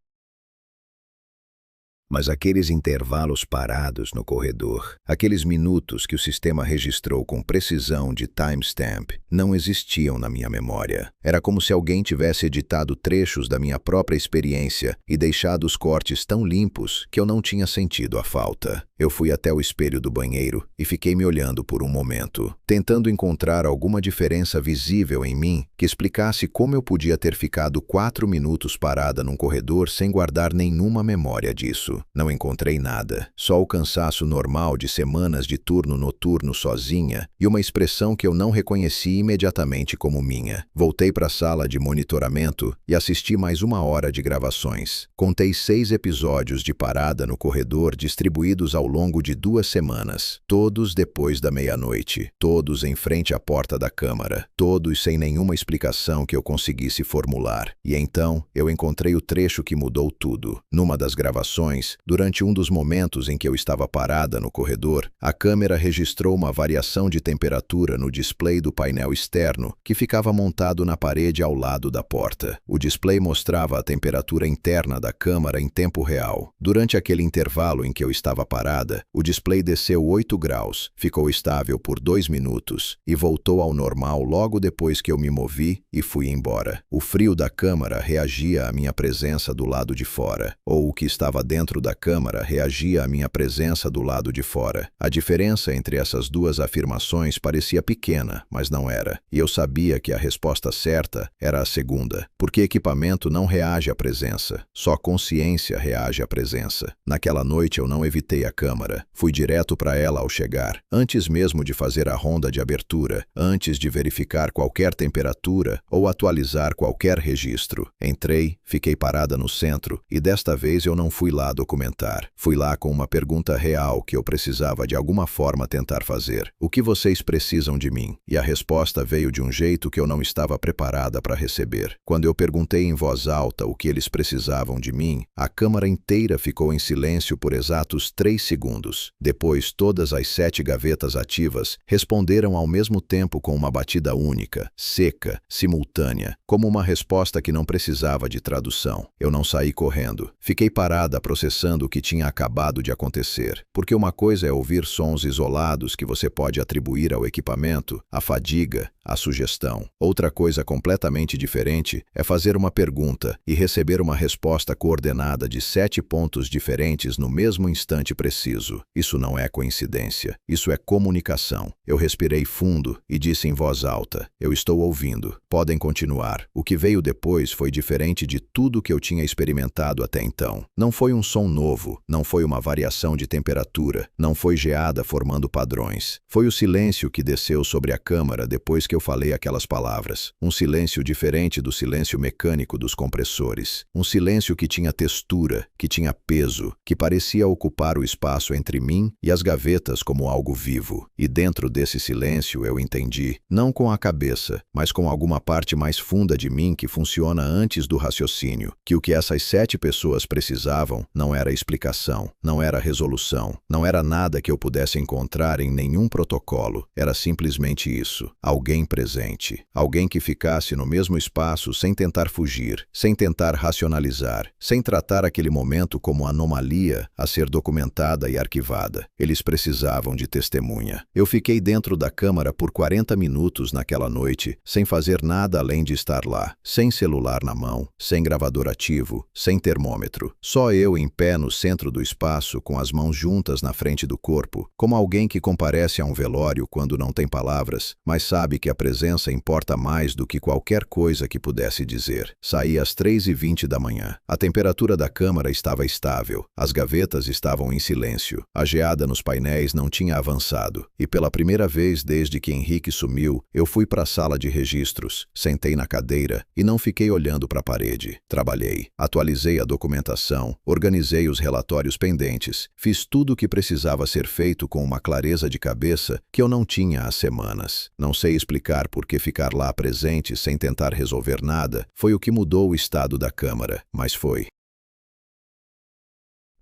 Mas aqueles intervalos parados no corredor, aqueles minutos que o sistema registrou com precisão de timestamp, não existiam na minha memória. Era como se alguém tivesse editado trechos da minha própria experiência e deixado os cortes tão limpos que eu não tinha sentido a falta. Eu fui até o espelho do banheiro e fiquei me olhando por um momento, tentando encontrar alguma diferença visível em mim que explicasse como eu podia ter ficado 4 minutos parada num corredor sem guardar nenhuma memória disso. Não encontrei nada, só o cansaço normal de semanas de turno noturno sozinha e uma expressão que eu não reconheci imediatamente como minha. Voltei para a sala de monitoramento e assisti mais 1 hora de gravações. Contei 6 episódios de parada no corredor distribuídos ao longo de 2 semanas, todos depois da meia-noite, todos em frente à porta da câmara, todos sem nenhuma explicação que eu conseguisse formular. E então eu encontrei o trecho que mudou tudo. Numa das gravações, durante um dos momentos em que eu estava parada no corredor, a câmera registrou uma variação de temperatura no display do painel externo que ficava montado na parede ao lado da porta. O display mostrava a temperatura interna da câmara em tempo real. Durante aquele intervalo em que eu estava parada, o display desceu 8 graus, ficou estável por 2 minutos e voltou ao normal logo depois que eu me movi e fui embora. O frio da câmara reagia à minha presença do lado de fora, ou o que estava dentro da câmara reagia à minha presença do lado de fora. A diferença entre essas duas afirmações parecia pequena, mas não era. E eu sabia que a resposta certa era a segunda, porque equipamento não reage à presença, só consciência reage à presença. Naquela noite eu não evitei a câmara, fui direto para ela ao chegar, antes mesmo de fazer a ronda de abertura, antes de verificar qualquer temperatura ou atualizar qualquer registro. Entrei, fiquei parada no centro e desta vez eu não fui lá documentar. Fui lá com uma pergunta real que eu precisava de alguma forma tentar fazer. O que vocês precisam de mim? E a resposta veio de um jeito que eu não estava preparada para receber. Quando eu perguntei em voz alta o que eles precisavam de mim, a câmara inteira ficou em silêncio por exatos 3 segundos. Depois, todas as 7 gavetas ativas responderam ao mesmo tempo com uma batida única, seca, simultânea, como uma resposta que não precisava de tradução. Eu não saí correndo. Fiquei parada processando o que tinha acabado de acontecer, porque uma coisa é ouvir sons isolados que você pode atribuir ao equipamento, à fadiga, à sugestão. Outra coisa completamente diferente é fazer uma pergunta e receber uma resposta coordenada de 7 pontos diferentes no mesmo instante preciso. Isso não é coincidência, isso é comunicação. Eu respirei fundo e disse em voz alta: eu estou ouvindo, podem continuar. O que veio depois foi diferente de tudo que eu tinha experimentado até então. Não foi um som novo, não foi uma variação de temperatura, não foi geada formando padrões. Foi o silêncio que desceu sobre a câmara depois que eu falei aquelas palavras. Um silêncio diferente do silêncio mecânico dos compressores. Um silêncio que tinha textura, que tinha peso, que parecia ocupar o espaço entre mim e as gavetas como algo vivo. E dentro desse silêncio eu entendi, não com a cabeça, mas com alguma parte mais funda de mim que funciona antes do raciocínio, que o que essas 7 pessoas precisavam não era explicação, não era resolução, não era nada que eu pudesse encontrar em nenhum protocolo, era simplesmente isso: alguém presente, alguém que ficasse no mesmo espaço sem tentar fugir, sem tentar racionalizar, sem tratar aquele momento como anomalia a ser documentada e arquivada. Eles precisavam de testemunha. Eu fiquei dentro da câmara por 40 minutos naquela noite, sem fazer nada além de estar lá, sem celular na mão, sem gravador ativo, sem termômetro. Só eu em pé no centro do espaço, com as mãos juntas na frente do corpo, como alguém que comparece a um velório quando não tem palavras, mas sabe que a presença importa mais do que qualquer coisa que pudesse dizer. Saí às 3h20 da manhã. A temperatura da câmara estava estável. As gavetas estavam em silêncio. A geada nos painéis não tinha avançado. E pela primeira vez desde que Henrique sumiu, eu fui para a sala de registros, sentei na cadeira e não fiquei olhando para a parede. Trabalhei, atualizei a documentação, organizei os relatórios pendentes, fiz tudo o que precisava ser feito com uma clareza de cabeça que eu não tinha há semanas. Não sei explicar por que ficar lá presente sem tentar resolver nada foi o que mudou o estado da câmara, mas foi.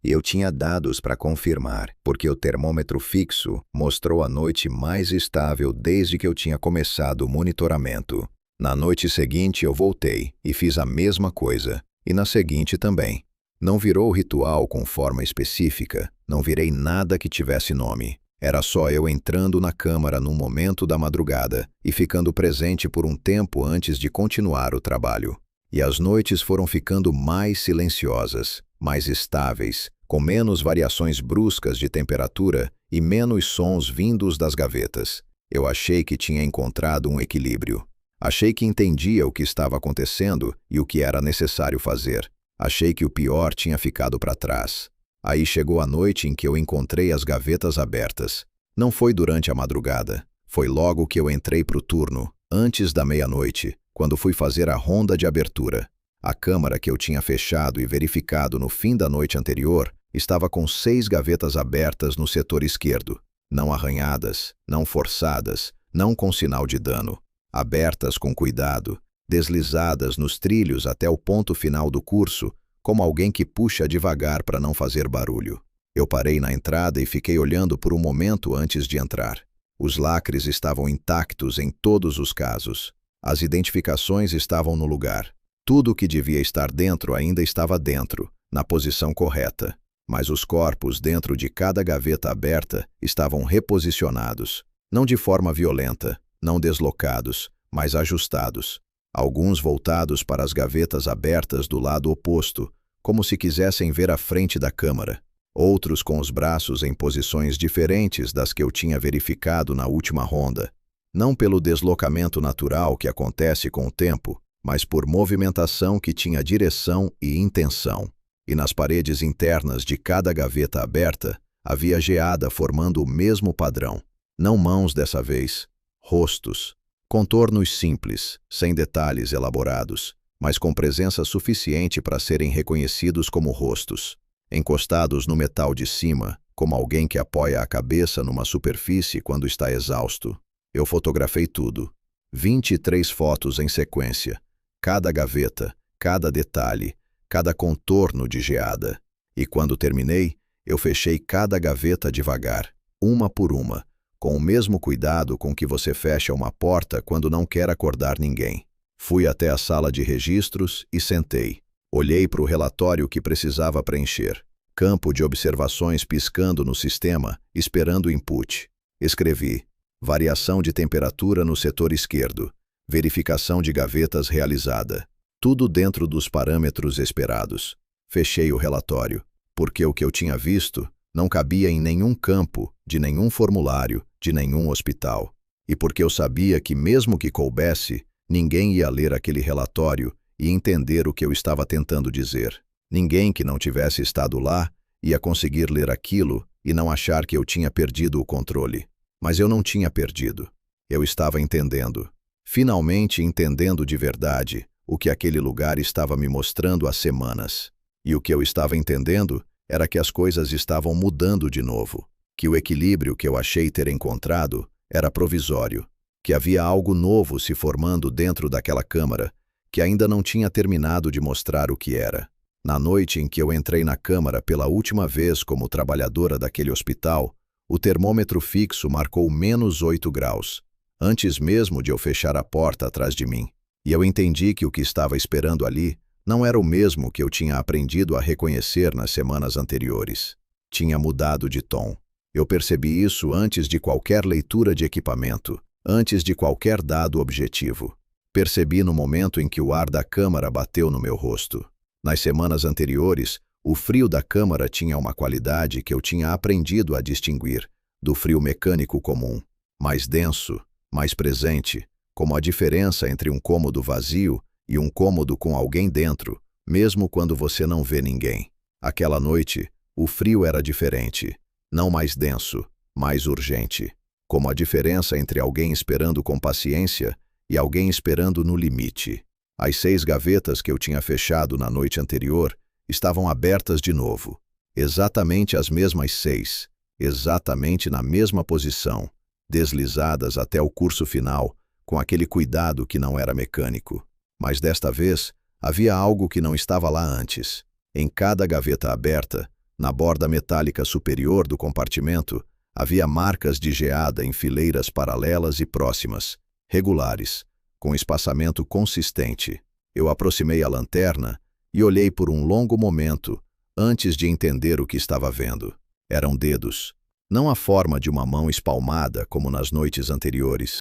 Eu tinha dados para confirmar, porque o termômetro fixo mostrou a noite mais estável desde que eu tinha começado o monitoramento. Na noite seguinte eu voltei e fiz a mesma coisa, e na seguinte também. Não virou ritual com forma específica, não virei nada que tivesse nome. Era só eu entrando na câmara num momento da madrugada e ficando presente por um tempo antes de continuar o trabalho. E as noites foram ficando mais silenciosas, mais estáveis, com menos variações bruscas de temperatura e menos sons vindos das gavetas. Eu achei que tinha encontrado um equilíbrio. Achei que entendia o que estava acontecendo e o que era necessário fazer. Achei que o pior tinha ficado para trás. Aí chegou a noite em que eu encontrei as gavetas abertas. Não foi durante a madrugada. Foi logo que eu entrei para o turno, antes da meia-noite, quando fui fazer a ronda de abertura. A câmara que eu tinha fechado e verificado no fim da noite anterior estava com 6 gavetas abertas no setor esquerdo. Não arranhadas, não forçadas, não com sinal de dano. Abertas com cuidado, deslizadas nos trilhos até o ponto final do curso, como alguém que puxa devagar para não fazer barulho. Eu parei na entrada e fiquei olhando por um momento antes de entrar. Os lacres estavam intactos em todos os casos. As identificações estavam no lugar. Tudo o que devia estar dentro ainda estava dentro, na posição correta. Mas os corpos dentro de cada gaveta aberta estavam reposicionados, não de forma violenta, não deslocados, mas ajustados. Alguns voltados para as gavetas abertas do lado oposto, como se quisessem ver a frente da câmara. Outros com os braços em posições diferentes das que eu tinha verificado na última ronda. Não pelo deslocamento natural que acontece com o tempo, mas por movimentação que tinha direção e intenção. E nas paredes internas de cada gaveta aberta, havia geada formando o mesmo padrão. Não mãos dessa vez, rostos. Contornos simples, sem detalhes elaborados, mas com presença suficiente para serem reconhecidos como rostos. Encostados no metal de cima, como alguém que apoia a cabeça numa superfície quando está exausto. Eu fotografei tudo. 23 fotos em sequência. Cada gaveta, cada detalhe, cada contorno de geada. E quando terminei, eu fechei cada gaveta devagar, uma por uma, com o mesmo cuidado com que você fecha uma porta quando não quer acordar ninguém. Fui até a sala de registros e sentei. Olhei para o relatório que precisava preencher. Campo de observações piscando no sistema, esperando input. Escrevi: variação de temperatura no setor esquerdo. Verificação de gavetas realizada. Tudo dentro dos parâmetros esperados. Fechei o relatório, porque o que eu tinha visto não cabia em nenhum campo, de nenhum formulário, de nenhum hospital. E porque eu sabia que mesmo que coubesse, ninguém ia ler aquele relatório e entender o que eu estava tentando dizer. Ninguém que não tivesse estado lá ia conseguir ler aquilo e não achar que eu tinha perdido o controle. Mas eu não tinha perdido. Eu estava entendendo. Finalmente entendendo de verdade o que aquele lugar estava me mostrando há semanas. E o que eu estava entendendo era que as coisas estavam mudando de novo. Que o equilíbrio que eu achei ter encontrado era provisório. Que havia algo novo se formando dentro daquela câmara que ainda não tinha terminado de mostrar o que era. Na noite em que eu entrei na câmara pela última vez como trabalhadora daquele hospital, o termômetro fixo marcou -8 graus, antes mesmo de eu fechar a porta atrás de mim. E eu entendi que o que estava esperando ali não era o mesmo que eu tinha aprendido a reconhecer nas semanas anteriores. Tinha mudado de tom. Eu percebi isso antes de qualquer leitura de equipamento, antes de qualquer dado objetivo. Percebi no momento em que o ar da câmara bateu no meu rosto. Nas semanas anteriores, o frio da câmara tinha uma qualidade que eu tinha aprendido a distinguir do frio mecânico comum, mais denso, mais presente, como a diferença entre um cômodo vazio e um cômodo com alguém dentro, mesmo quando você não vê ninguém. Aquela noite, o frio era diferente, não mais denso, mais urgente, como a diferença entre alguém esperando com paciência e alguém esperando no limite. As 6 gavetas que eu tinha fechado na noite anterior estavam abertas de novo. Exatamente as mesmas 6, exatamente na mesma posição, deslizadas até o curso final, com aquele cuidado que não era mecânico. Mas desta vez, havia algo que não estava lá antes. Em cada gaveta aberta, na borda metálica superior do compartimento, havia marcas de geada em fileiras paralelas e próximas, regulares, com espaçamento consistente. Eu aproximei a lanterna e olhei por um longo momento antes de entender o que estava vendo. Eram dedos, não a forma de uma mão espalmada como nas noites anteriores.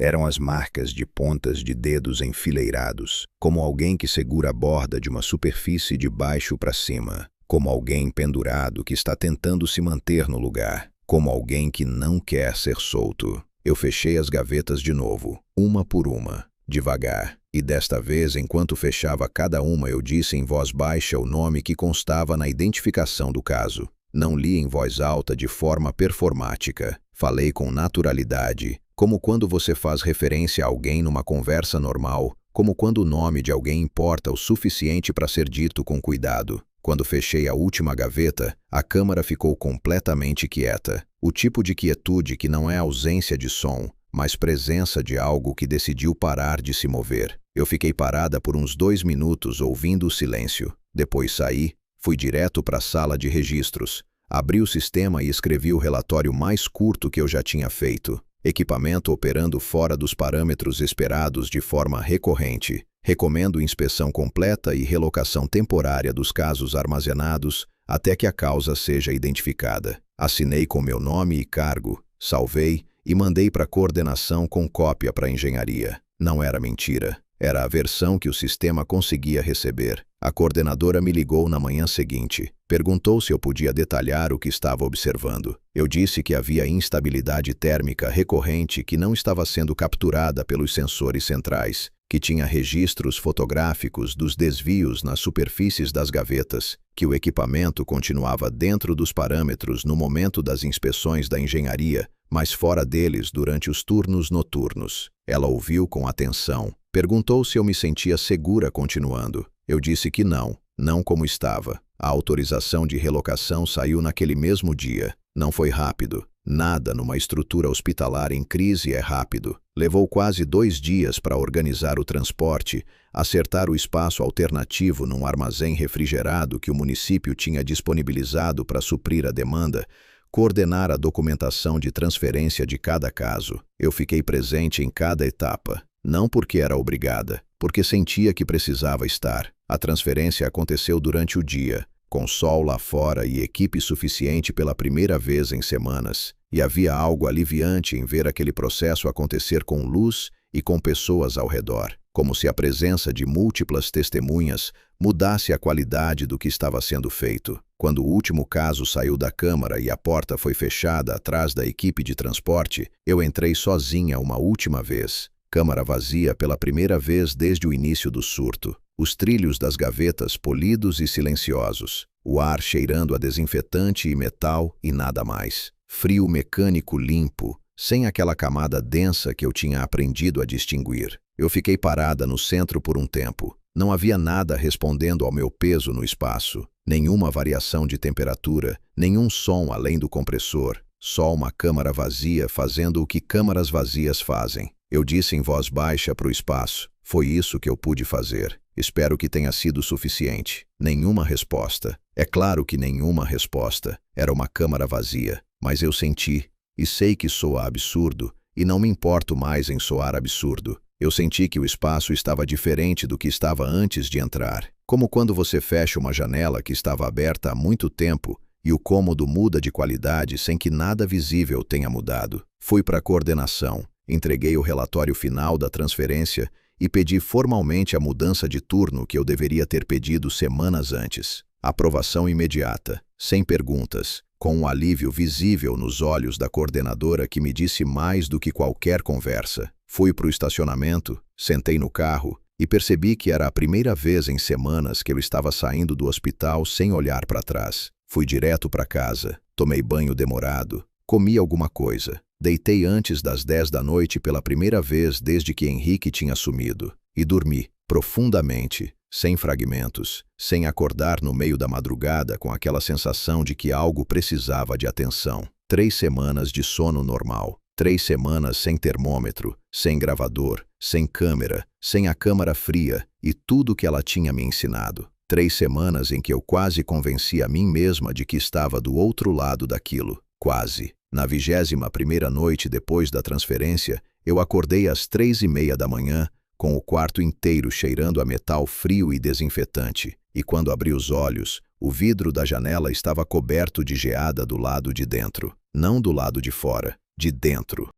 Eram as marcas de pontas de dedos enfileirados, como alguém que segura a borda de uma superfície de baixo para cima, como alguém pendurado que está tentando se manter no lugar, como alguém que não quer ser solto. Eu fechei as gavetas de novo, uma por uma, devagar, e desta vez, enquanto fechava cada uma, eu disse em voz baixa o nome que constava na identificação do caso. Não li em voz alta de forma performática. Falei com naturalidade, como quando você faz referência a alguém numa conversa normal, como quando o nome de alguém importa o suficiente para ser dito com cuidado. Quando fechei a última gaveta, a câmara ficou completamente quieta. O tipo de quietude que não é ausência de som, mas presença de algo que decidiu parar de se mover. Eu fiquei parada por uns 2 minutos ouvindo o silêncio. Depois saí, fui direto para a sala de registros. Abri o sistema e escrevi o relatório mais curto que eu já tinha feito. Equipamento operando fora dos parâmetros esperados de forma recorrente. Recomendo inspeção completa e relocação temporária dos casos armazenados até que a causa seja identificada. Assinei com meu nome e cargo, salvei e mandei para a coordenação com cópia para a engenharia. Não era mentira. Era a versão que o sistema conseguia receber. A coordenadora me ligou na manhã seguinte. Perguntou se eu podia detalhar o que estava observando. Eu disse que havia instabilidade térmica recorrente que não estava sendo capturada pelos sensores centrais, que tinha registros fotográficos dos desvios nas superfícies das gavetas, que o equipamento continuava dentro dos parâmetros no momento das inspeções da engenharia, mas fora deles durante os turnos noturnos. Ela ouviu com atenção. Perguntou se eu me sentia segura continuando. Eu disse que não como estava. A autorização de relocação saiu naquele mesmo dia. Não foi rápido. Nada numa estrutura hospitalar em crise é rápido. Levou quase 2 dias para organizar o transporte, acertar o espaço alternativo num armazém refrigerado que o município tinha disponibilizado para suprir a demanda, coordenar a documentação de transferência de cada caso. Eu fiquei presente em cada etapa. Não porque era obrigada, porque sentia que precisava estar. A transferência aconteceu durante o dia, com sol lá fora e equipe suficiente pela primeira vez em semanas. E havia algo aliviante em ver aquele processo acontecer com luz e com pessoas ao redor, como se a presença de múltiplas testemunhas mudasse a qualidade do que estava sendo feito. Quando o último caso saiu da câmara e a porta foi fechada atrás da equipe de transporte, eu entrei sozinha uma última vez. Câmara vazia pela primeira vez desde o início do surto. Os trilhos das gavetas polidos e silenciosos. O ar cheirando a desinfetante e metal e nada mais. Frio mecânico limpo, sem aquela camada densa que eu tinha aprendido a distinguir. Eu fiquei parada no centro por um tempo. Não havia nada respondendo ao meu peso no espaço. Nenhuma variação de temperatura, nenhum som além do compressor. Só uma câmara vazia fazendo o que câmaras vazias fazem. Eu disse em voz baixa para o espaço. Foi isso que eu pude fazer. Espero que tenha sido suficiente. Nenhuma resposta. É claro que nenhuma resposta. Era uma câmara vazia. Mas eu senti, e sei que soa absurdo, e não me importo mais em soar absurdo. Eu senti que o espaço estava diferente do que estava antes de entrar. Como quando você fecha uma janela que estava aberta há muito tempo e o cômodo muda de qualidade sem que nada visível tenha mudado. Fui para a coordenação. Entreguei o relatório final da transferência e pedi formalmente a mudança de turno que eu deveria ter pedido semanas antes. Aprovação imediata, sem perguntas, com um alívio visível nos olhos da coordenadora que me disse mais do que qualquer conversa. Fui para o estacionamento, sentei no carro e percebi que era a primeira vez em semanas que eu estava saindo do hospital sem olhar para trás. Fui direto para casa, tomei banho demorado, comi alguma coisa. Deitei antes das 10 da noite pela primeira vez desde que Henrique tinha sumido. E dormi, profundamente, sem fragmentos, sem acordar no meio da madrugada com aquela sensação de que algo precisava de atenção. 3 semanas de sono normal. 3 semanas sem termômetro, sem gravador, sem câmera, sem a câmara fria e tudo que ela tinha me ensinado. 3 semanas em que eu quase convenci a mim mesma de que estava do outro lado daquilo. Quase. Na 21ª noite depois da transferência, eu acordei às 3:30 da manhã, com o quarto inteiro cheirando a metal frio e desinfetante, e quando abri os olhos, o vidro da janela estava coberto de geada do lado de dentro. Não do lado de fora, de dentro.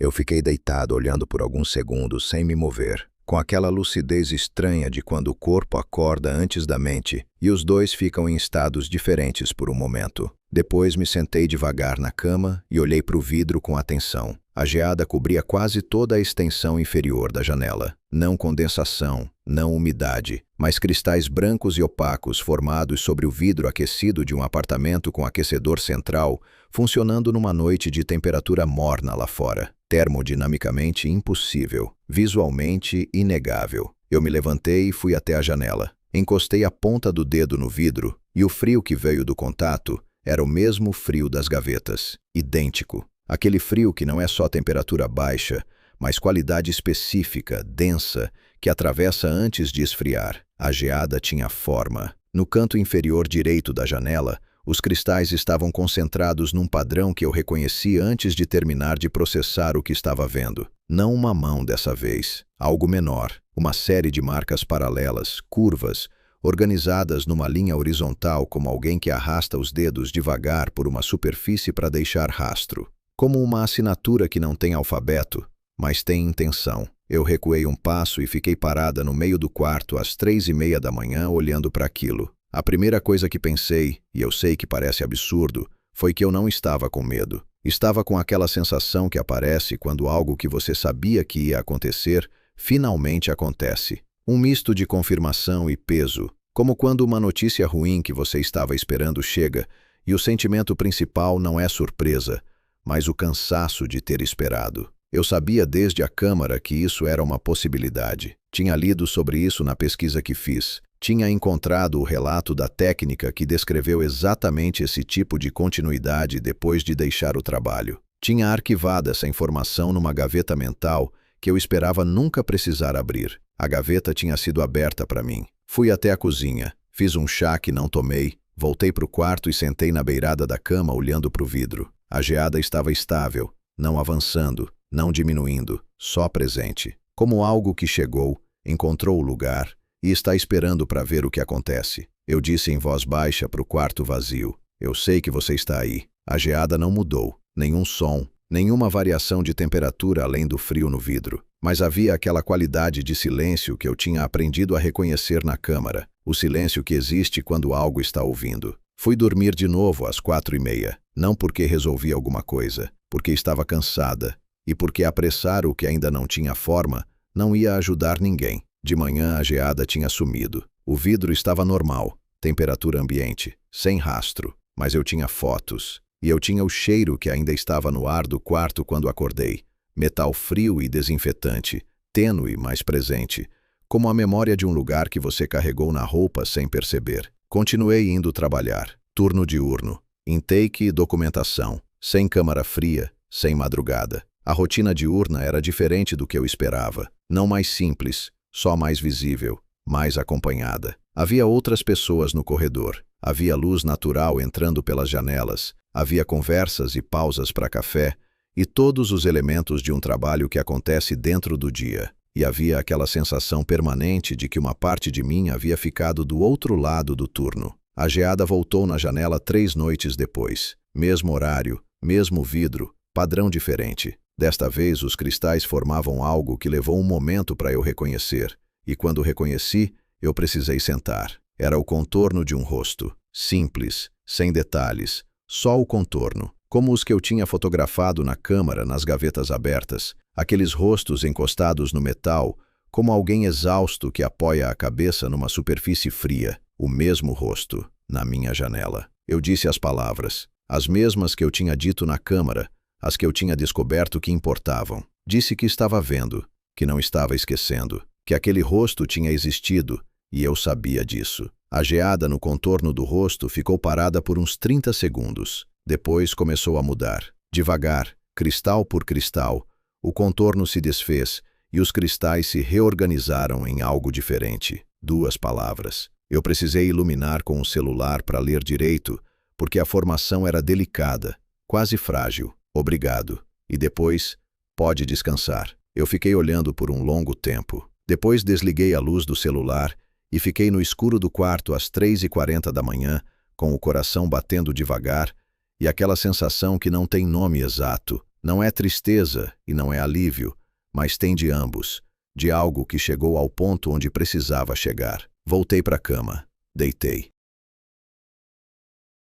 Eu fiquei deitado olhando por alguns segundos sem me mover, com aquela lucidez estranha de quando o corpo acorda antes da mente e os dois ficam em estados diferentes por um momento. Depois me sentei devagar na cama e olhei para o vidro com atenção. A geada cobria quase toda a extensão inferior da janela. Não condensação, não umidade, mas cristais brancos e opacos formados sobre o vidro aquecido de um apartamento com aquecedor central, funcionando numa noite de temperatura morna lá fora. Termodinamicamente impossível, visualmente inegável. Eu me levantei e fui até a janela. Encostei a ponta do dedo no vidro e o frio que veio do contato era o mesmo frio das gavetas, idêntico. Aquele frio que não é só temperatura baixa, mas qualidade específica, densa, que atravessa antes de esfriar. A geada tinha forma. No canto inferior direito da janela, os cristais estavam concentrados num padrão que eu reconheci antes de terminar de processar o que estava vendo. Não uma mão dessa vez, algo menor, uma série de marcas paralelas, curvas, organizadas numa linha horizontal como alguém que arrasta os dedos devagar por uma superfície para deixar rastro. Como uma assinatura que não tem alfabeto, mas tem intenção. Eu recuei um passo e fiquei parada no meio do quarto às 3:30 da manhã olhando para aquilo. A primeira coisa que pensei, e eu sei que parece absurdo, foi que eu não estava com medo. Estava com aquela sensação que aparece quando algo que você sabia que ia acontecer, finalmente acontece. Um misto de confirmação e peso, como quando uma notícia ruim que você estava esperando chega, e o sentimento principal não é surpresa, mas o cansaço de ter esperado. Eu sabia desde a Câmara que isso era uma possibilidade. Tinha lido sobre isso na pesquisa que fiz. Tinha encontrado o relato da técnica que descreveu exatamente esse tipo de continuidade depois de deixar o trabalho. Tinha arquivado essa informação numa gaveta mental que eu esperava nunca precisar abrir. A gaveta tinha sido aberta para mim. Fui até a cozinha, fiz um chá que não tomei, voltei para o quarto e sentei na beirada da cama olhando para o vidro. A geada estava estável, não avançando, não diminuindo, só presente. Como algo que chegou, encontrou o lugar e está esperando para ver o que acontece. Eu disse em voz baixa para o quarto vazio: "Eu sei que você está aí." A geada não mudou, nenhum som, nenhuma variação de temperatura além do frio no vidro. Mas havia aquela qualidade de silêncio que eu tinha aprendido a reconhecer na Câmara, o silêncio que existe quando algo está ouvindo. Fui dormir de novo às 4:30, não porque resolvi alguma coisa, porque estava cansada, e porque apressar o que ainda não tinha forma não ia ajudar ninguém. De manhã a geada tinha sumido. O vidro estava normal, temperatura ambiente, sem rastro, mas eu tinha fotos. E eu tinha o cheiro que ainda estava no ar do quarto quando acordei. Metal frio e desinfetante, tênue, mas presente, como a memória de um lugar que você carregou na roupa sem perceber. Continuei indo trabalhar, turno diurno, intake e documentação, sem câmara fria, sem madrugada. A rotina diurna era diferente do que eu esperava, não mais simples, só mais visível, mais acompanhada. Havia outras pessoas no corredor, havia luz natural entrando pelas janelas, havia conversas e pausas para café, e todos os elementos de um trabalho que acontece dentro do dia. E havia aquela sensação permanente de que uma parte de mim havia ficado do outro lado do turno. A geada voltou na janela 3 noites depois. Mesmo horário, mesmo vidro, padrão diferente. Desta vez os cristais formavam algo que levou um momento para eu reconhecer. E quando reconheci, eu precisei sentar. Era o contorno de um rosto. Simples, sem detalhes, só o contorno. Como os que eu tinha fotografado na câmara nas gavetas abertas, aqueles rostos encostados no metal, como alguém exausto que apoia a cabeça numa superfície fria, o mesmo rosto, na minha janela. Eu disse as palavras, as mesmas que eu tinha dito na câmara, as que eu tinha descoberto que importavam. Disse que estava vendo, que não estava esquecendo, que aquele rosto tinha existido, e eu sabia disso. A geada no contorno do rosto ficou parada por uns 30 segundos. Depois começou a mudar. Devagar, cristal por cristal, o contorno se desfez e os cristais se reorganizaram em algo diferente. 2 palavras. Eu precisei iluminar com o celular para ler direito, porque a formação era delicada, quase frágil. Obrigado. E depois, pode descansar. Eu fiquei olhando por um longo tempo. Depois desliguei a luz do celular e fiquei no escuro do quarto às 3:40 da manhã, com o coração batendo devagar, e aquela sensação que não tem nome exato, Não é tristeza e não é alívio, mas tem de ambos, de algo que chegou ao ponto onde precisava chegar. Voltei para a cama, deitei.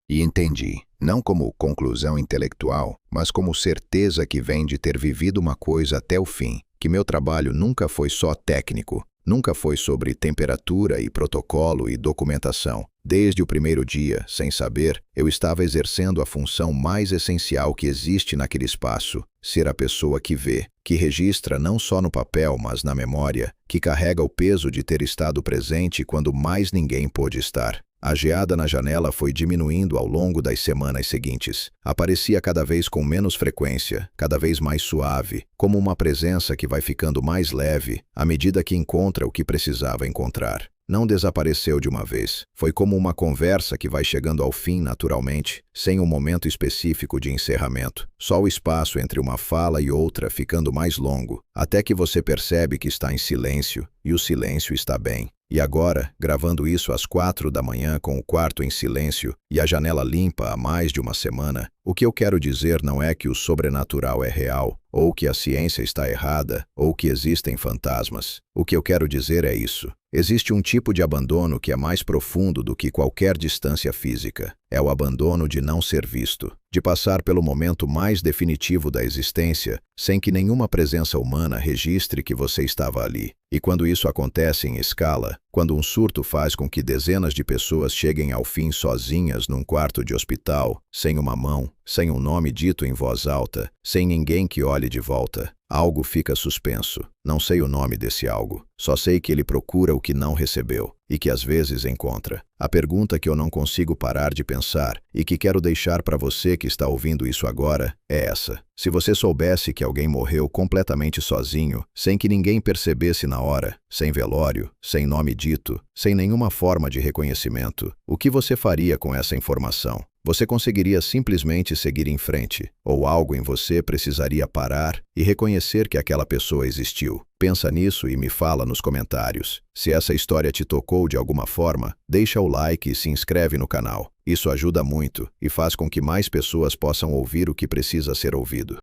E entendi, não como conclusão intelectual, mas como certeza que vem de ter vivido uma coisa até o fim, que meu trabalho nunca foi só técnico, nunca foi sobre temperatura e protocolo e documentação. Desde o primeiro dia, sem saber, eu estava exercendo a função mais essencial que existe naquele espaço, ser a pessoa que vê, que registra não só no papel, mas na memória, que carrega o peso de ter estado presente quando mais ninguém pôde estar. A geada na janela foi diminuindo ao longo das semanas seguintes. Aparecia cada vez com menos frequência, cada vez mais suave, como uma presença que vai ficando mais leve à medida que encontra o que precisava encontrar. Não desapareceu de uma vez. Foi como uma conversa que vai chegando ao fim naturalmente, sem um momento específico de encerramento. Só o espaço entre uma fala e outra ficando mais longo, até que você percebe que está em silêncio, e o silêncio está bem. E agora, gravando isso às 4 da manhã com o quarto em silêncio e a janela limpa há mais de uma semana, o que eu quero dizer não é que o sobrenatural é real, ou que a ciência está errada, ou que existem fantasmas. O que eu quero dizer é isso. Existe um tipo de abandono que é mais profundo do que qualquer distância física. É o abandono de não ser visto, de passar pelo momento mais definitivo da existência, sem que nenhuma presença humana registre que você estava ali. E quando isso acontece em escala, quando um surto faz com que dezenas de pessoas cheguem ao fim sozinhas num quarto de hospital, sem uma mão, sem um nome dito em voz alta, sem ninguém que olhe de volta, algo fica suspenso. Não sei o nome desse algo, só sei que ele procura o que não recebeu e que às vezes encontra. A pergunta que eu não consigo parar de pensar e que quero deixar para você que está ouvindo isso agora é essa. Se você soubesse que alguém morreu completamente sozinho, sem que ninguém percebesse na hora, sem velório, sem nome dito, sem nenhuma forma de reconhecimento, o que você faria com essa informação? Você conseguiria simplesmente seguir em frente, ou algo em você precisaria parar e reconhecer que aquela pessoa existiu? Pensa nisso e me fala nos comentários. Se essa história te tocou de alguma forma, deixa o like e se inscreve no canal. Isso ajuda muito e faz com que mais pessoas possam ouvir o que precisa ser ouvido.